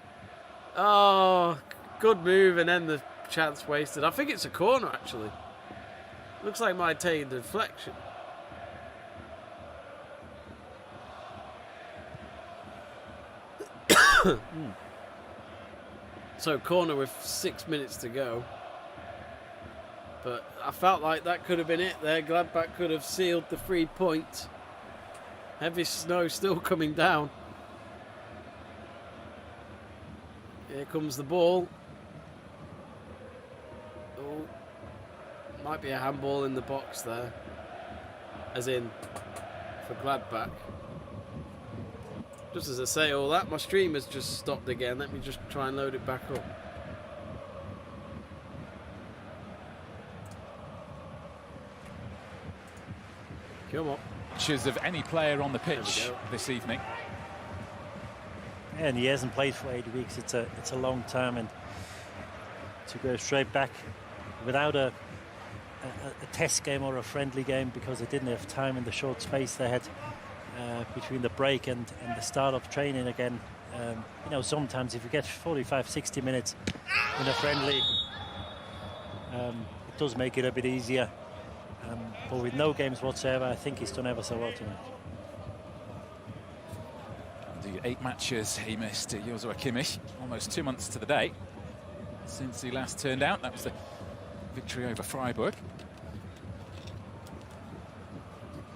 Oh, good move and then the chance wasted. I think it's a corner actually. Looks like might take a deflection. So corner with 6 minutes to go. But I felt like that could have been it there. Gladbach could have sealed the 3 points. Heavy snow still coming down. Here comes the ball. Oh, might be a handball in the box there. As in, for Gladbach. Just as I say all that, my stream has just stopped again. Let me just try and load it back up. Come on. Of any player on the pitch this evening. And he hasn't played for 8 weeks. It's a long time, and to go straight back without a test game or a friendly game, because they didn't have time in the short space they had between the break and the start of training again. You know, sometimes if you get 45-60 minutes in a friendly, it does make it a bit easier. But with no games whatsoever, I think he's done ever so well tonight. The 8 matches he missed, Joshua Kimmich, almost 2 months to the day since he last turned out. That was the victory over Freiburg.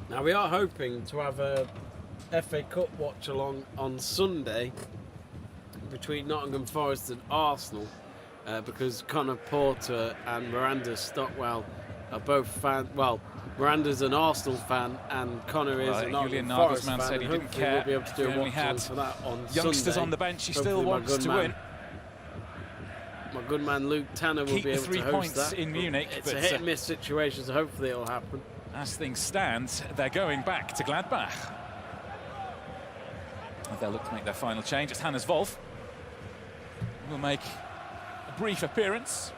Now we are hoping to have a FA Cup watch along on Sunday between Nottingham Forest and Arsenal, because Connor Porter and Miranda Stockwell are both fans. Well, Miranda's an Arsenal fan and Connor is a Nottingham Forest fan. Said he didn't care. We'll be able to do He a only watch had for that on youngsters Sunday. on the bench. He Hopefully still wants to win. My good man Luke Tanner will Keep be the able 3 to host points that. in Munich. It's but a hit and miss situation, so hopefully it'll happen. as things stand, they're going back to Gladbach. They'll look to make their final change. It's Hannes Wolf will make a brief appearance.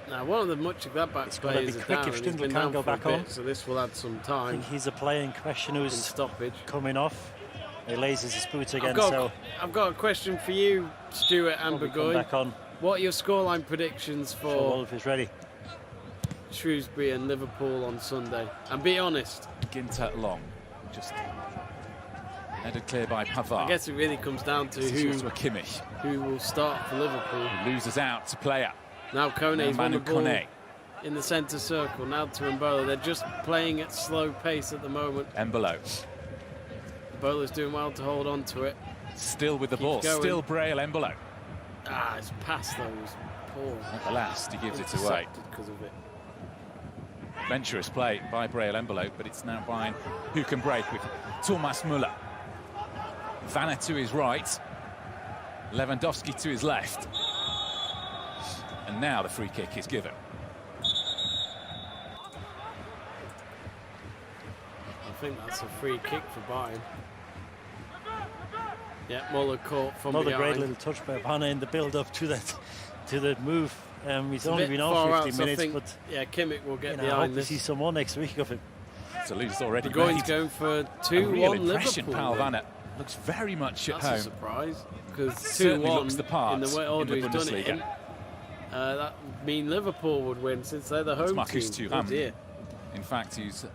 Now, one of the Monchengladbach players is down. If He's been Stindl down can't go for a back bit, on. so this will add some I time. think he's a player in question In who's stoppage. coming off. He laces his boots again, I've got a question for you, Stuart and come Burgoyne. back on. What are your scoreline predictions So for Wolf is ready. Shrewsbury and Liverpool on Sunday? And be honest. Ginter Long, just headed clear by Pavard. I guess it really comes down to Kimmich, who will start for Liverpool. loses out to player. Now Kone's won the Manu ball Kone. in the centre circle. Now to Mbolo. They're just playing at slow pace at the moment. Embolo Mbolo's doing well to hold on to it. still with the Keeps ball, going. still Braille Embolo. Ah, his pass though was poor. At the last, he gives it away. Intercepted because of it. Venturous play by Braille Embolo, but it's now Bayern who can break with Thomas Müller. Vanna to his right, Lewandowski to his left. And now the free kick is given. I think that's a free kick for Bayern. Yeah, Muller caught from Another behind. great little touch by Vanna in the build-up to the move. He's only been far on 50 out, so I minutes, think, but yeah, Kimmich will get I hope behind to this. see some more next week of him. Salut's already Burgoyne's made going for a 2-1 real impression. Liverpool. Pal then. Vanna looks very much at That's a home. surprise, because Certainly 2-1 looks the part in the way order in the he's done it in. Bundesliga. That would mean Liverpool would win since they're the home Marcus team. Thuram. Oh dear. In fact, he's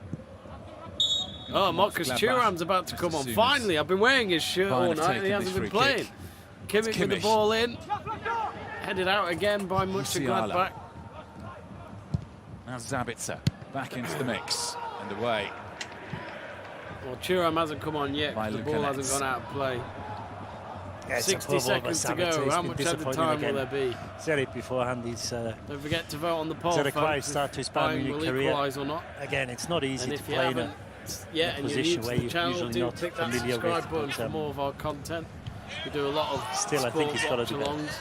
Oh, Marcus Thuram's about to come on. Finally, I've been wearing his shirt Bayern all have night and he taken hasn't this been free playing. Kimmich with the Kimmich. ball in. Headed out again by Monchengladbach. Now Zabitzer back into the mix and away. Well, Thuram hasn't come on yet By because the ball Lukanets. hasn't gone out of play. Yeah, it's a 60 poor ball by seconds to Sabitzer. go. He's How been much other disappointing time again. will there be? Said it beforehand. He's Don't forget to vote on the poll. had a quiet folks, start to if his Bayern Bayern Munich will career. equalise or not. again, it's not easy And to if you play in haven't yet and you're new position to where the you're channel, usually do not click that familiar subscribe with, button but, for more of our content. We do a lot of Still, I think sport he's gotta do better. watch-alongs.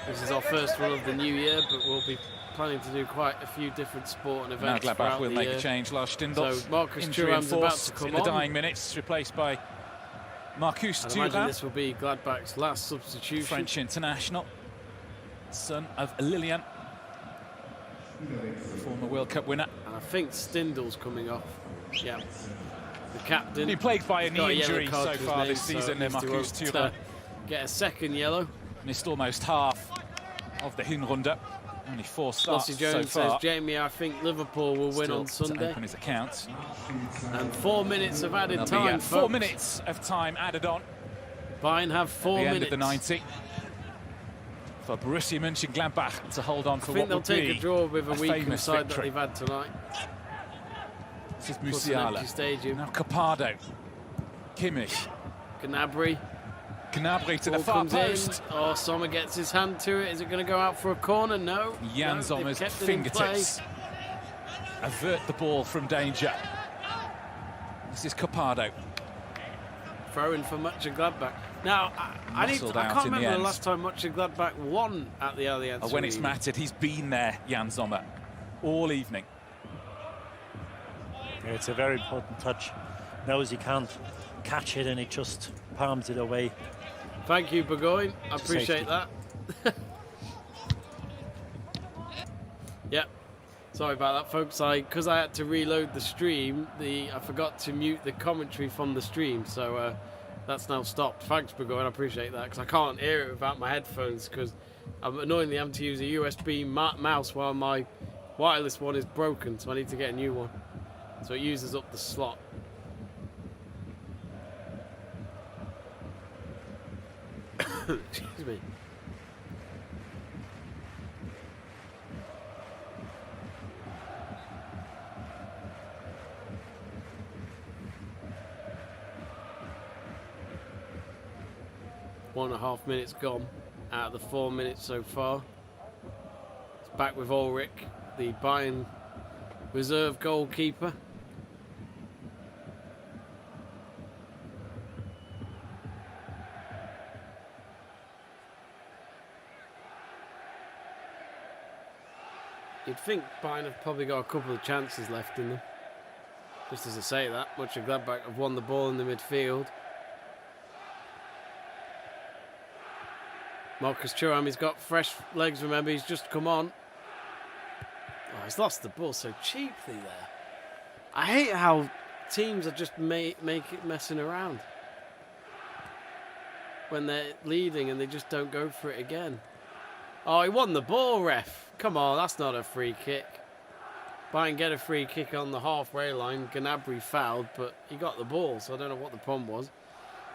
This is our first one of the new year, but we'll be planning to do quite a few different sport and Now events Gladbach throughout will the make year. a change. Lars Stindl, So Marcus injury Thuram's about enforced to come in the on. dying minutes, replaced by Marcus I'd imagine Thuram, this will be Gladbach's last substitution. French international, son of Lilian, former World Cup winner. And I think Stindl's coming off. Yeah. The captain. Been plagued by a He's got knee yellow injury card so to his far name, this so season. at least he Marcus won't, Thuram get a second yellow. missed almost half of the Hinrunde. Only 4 starts Flossie Jones so says, far. Jamie, I think Liverpool will win Still on to Sunday. open his account. And 4 minutes of added There'll time. be 4 folks. minutes of time added on Bayern have at 4 the minutes. end of the 90 for Borussia Monchengladbach to hold on for I think what they'll would take be a draw with a weaker famous side that victory. they've had tonight. This is Plus an empty Musiala. stadium. Now Capado, Kimmich, Gnabry. Gnabry to the Ball far comes post. in. Oh, Sommer gets his hand to it. Is it going to go out for a corner? No. Jan No, they've Sommer's kept it in play. fingertips avert the ball from danger. This is Capado. Throwing for Mönchengladbach. Now, I Muscled can't out in the remember the end. last time Mönchengladbach won at the Allianz When it's Arena. mattered, he's been there, Jan Sommer, all evening. Yeah, it's a very important touch. Knows he can't catch it and he just palms it away. Thank you, Burgoyne. I appreciate Safety. that. Yep. Sorry about that, folks. Because I had to reload the stream, I forgot to mute the commentary from the stream, so that's now stopped. Thanks, Burgoyne. I appreciate that, because I can't hear it without my headphones, because I'm annoyingly having to use a USB mouse while my wireless one is broken, so I need to get a new one. So it uses up the slot. Excuse me. One and a half minutes gone out of the 4 minutes so far. It's back with Ulrich, the Bayern reserve goalkeeper. You'd think Bayern have probably got a couple of chances left in them. Just as I say that, Mönchengladbach have won the ball in the midfield. Marcus Thuram, he's got fresh legs, remember, he's just come on. Oh, he's lost the ball so cheaply there. I hate how teams are just make it messing around. When they're leading and they just don't go for it again. Oh, he won the ball, ref. Come on, that's not a free kick. Bayern get a free kick on the halfway line. Gnabry fouled, but he got the ball, so I don't know what the problem was.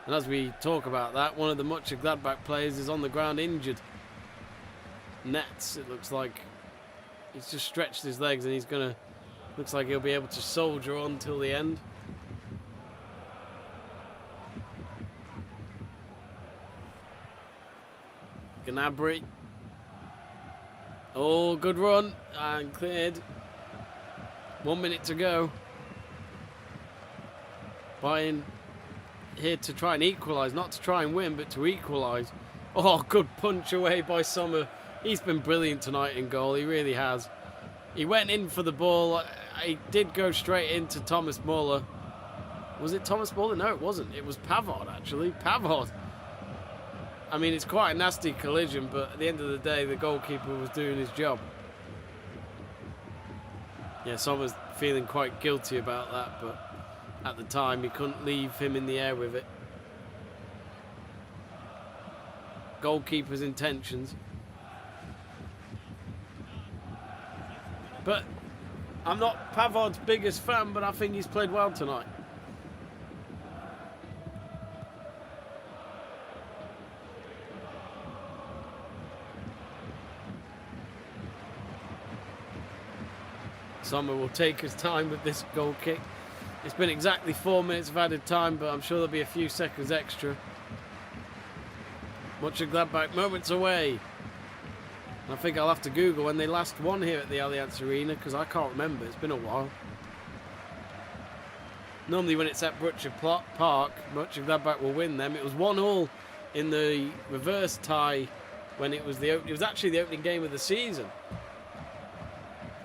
And as we talk about that, one of the Mönchengladbach players is on the ground injured. Nets, it looks like. He's just stretched his legs and he's going to... Looks like he'll be able to soldier on till the end. Gnabry. Oh, good run. And cleared. 1 minute to go. Bayern here to try and equalise. Not to try and win, but to equalise. Oh, good punch away by Sommer. He's been brilliant tonight in goal. He really has. He went in for the ball. He did go straight into Thomas Muller. Was it Thomas Muller? No, it wasn't. It was Pavard, actually. Pavard. I mean, it's quite a nasty collision, but at the end of the day, the goalkeeper was doing his job. Yeah, Sommer's feeling quite guilty about that, but at the time, he couldn't leave him in the air with it. Goalkeeper's intentions. But I'm not Pavard's biggest fan, but I think he's played well tonight. Sommer will take his time with this goal kick. It's been exactly 4 minutes of added time, but I'm sure there'll be a few seconds extra. Mönchengladbach moments away. I think I'll have to Google when they last won here at the Allianz Arena, because I can't remember. It's been a while. Normally when it's at Borussia Park, Mönchengladbach will win them. It was 1-1 in the reverse tie when it was actually the opening game of the season.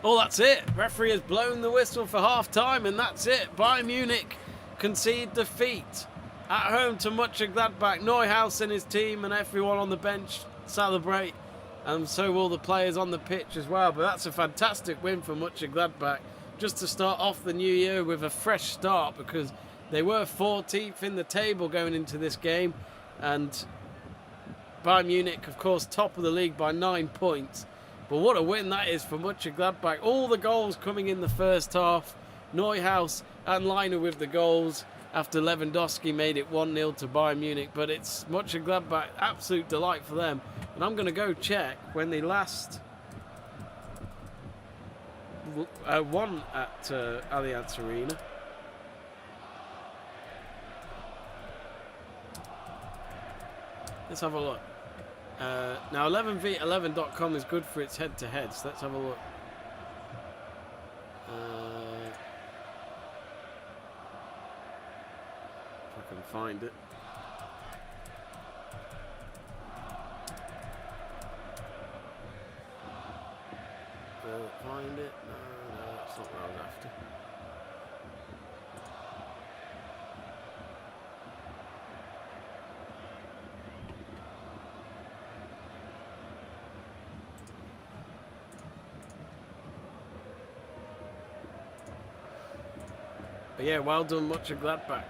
Oh, that's it. Referee has blown the whistle for half-time, and that's it. Bayern Munich concede defeat at home to Mönchengladbach. Neuhaus and his team and everyone on the bench celebrate, and so will the players on the pitch as well. But that's a fantastic win for Mönchengladbach, just to start off the new year with a fresh start, because they were 14th in the table going into this game, and Bayern Munich, of course, top of the league by 9 points. But what a win that is for Mönchengladbach. All the goals coming in the first half. Neuhaus and Leiner with the goals after Lewandowski made it 1-0 to Bayern Munich. But it's Mönchengladbach, absolute delight for them. And I'm going to go check when they last won at Allianz Arena. Let's have a look. Now 11v11.com is good for its head-to-head, so let's have a look. If I can find it. Find it? No, that's not what I was after. But yeah, well done, Monchengladbach.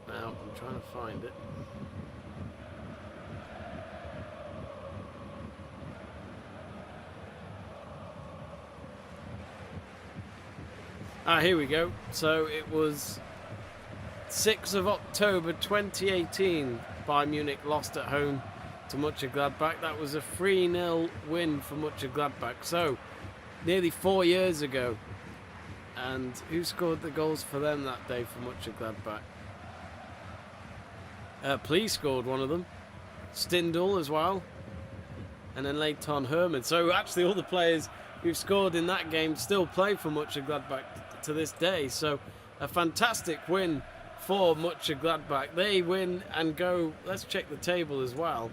Now, I'm trying to find it. Here we go. So it was 6th of October 2018. Bayern Munich lost at home to Monchengladbach. That was a 3-0 win for Monchengladbach. So nearly 4 years ago. And who scored the goals for them that day for Monchengladbach? Please scored one of them. Stindl as well. And then Leighton Herman. So actually all the players who scored in that game still play for Monchengladbach to this day. So a fantastic win for Monchengladbach. They win and go. Let's check the table as well,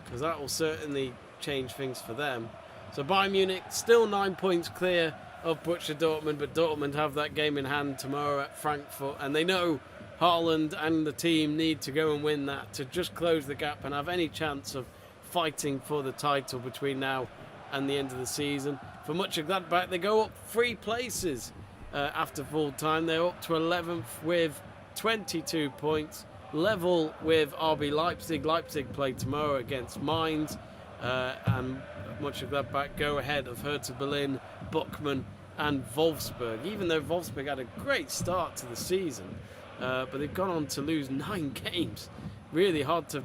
because that will certainly change things for them. So Bayern Munich still 9 points clear of Borussia Dortmund, but Dortmund have that game in hand tomorrow at Frankfurt, and they know Haaland and the team need to go and win that to just close the gap and have any chance of fighting for the title between now and the end of the season. For Monchengladbach, they go up 3 places after full time. They're up to 11th with 22 points, level with RB Leipzig. Leipzig play tomorrow against Mainz, and Monchengladbach go ahead of Hertha Berlin, Bochum and Wolfsburg. Even though Wolfsburg had a great start to the season, but they've gone on to lose 9 games. Really hard to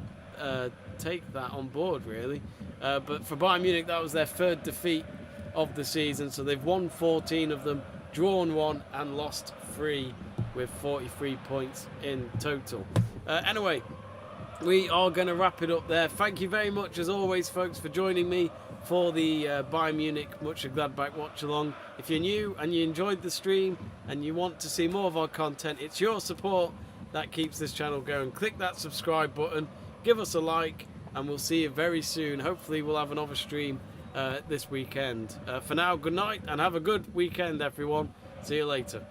take that on board, really. But for Bayern Munich, that was their 3rd defeat of the season. So they've won 14 of them, drawn 1 and lost 3 with 43 points in total. Anyway, we are going to wrap it up there. Thank you very much, as always, folks, for joining me for the Bayern Munich Monchengladbach watch along. If you're new and you enjoyed the stream and you want to see more of our content, it's your support that keeps this channel going. Click that subscribe button, give us a like, and we'll see you very soon. Hopefully we'll have another stream this weekend. For now, good night and have a good weekend, everyone. See you later.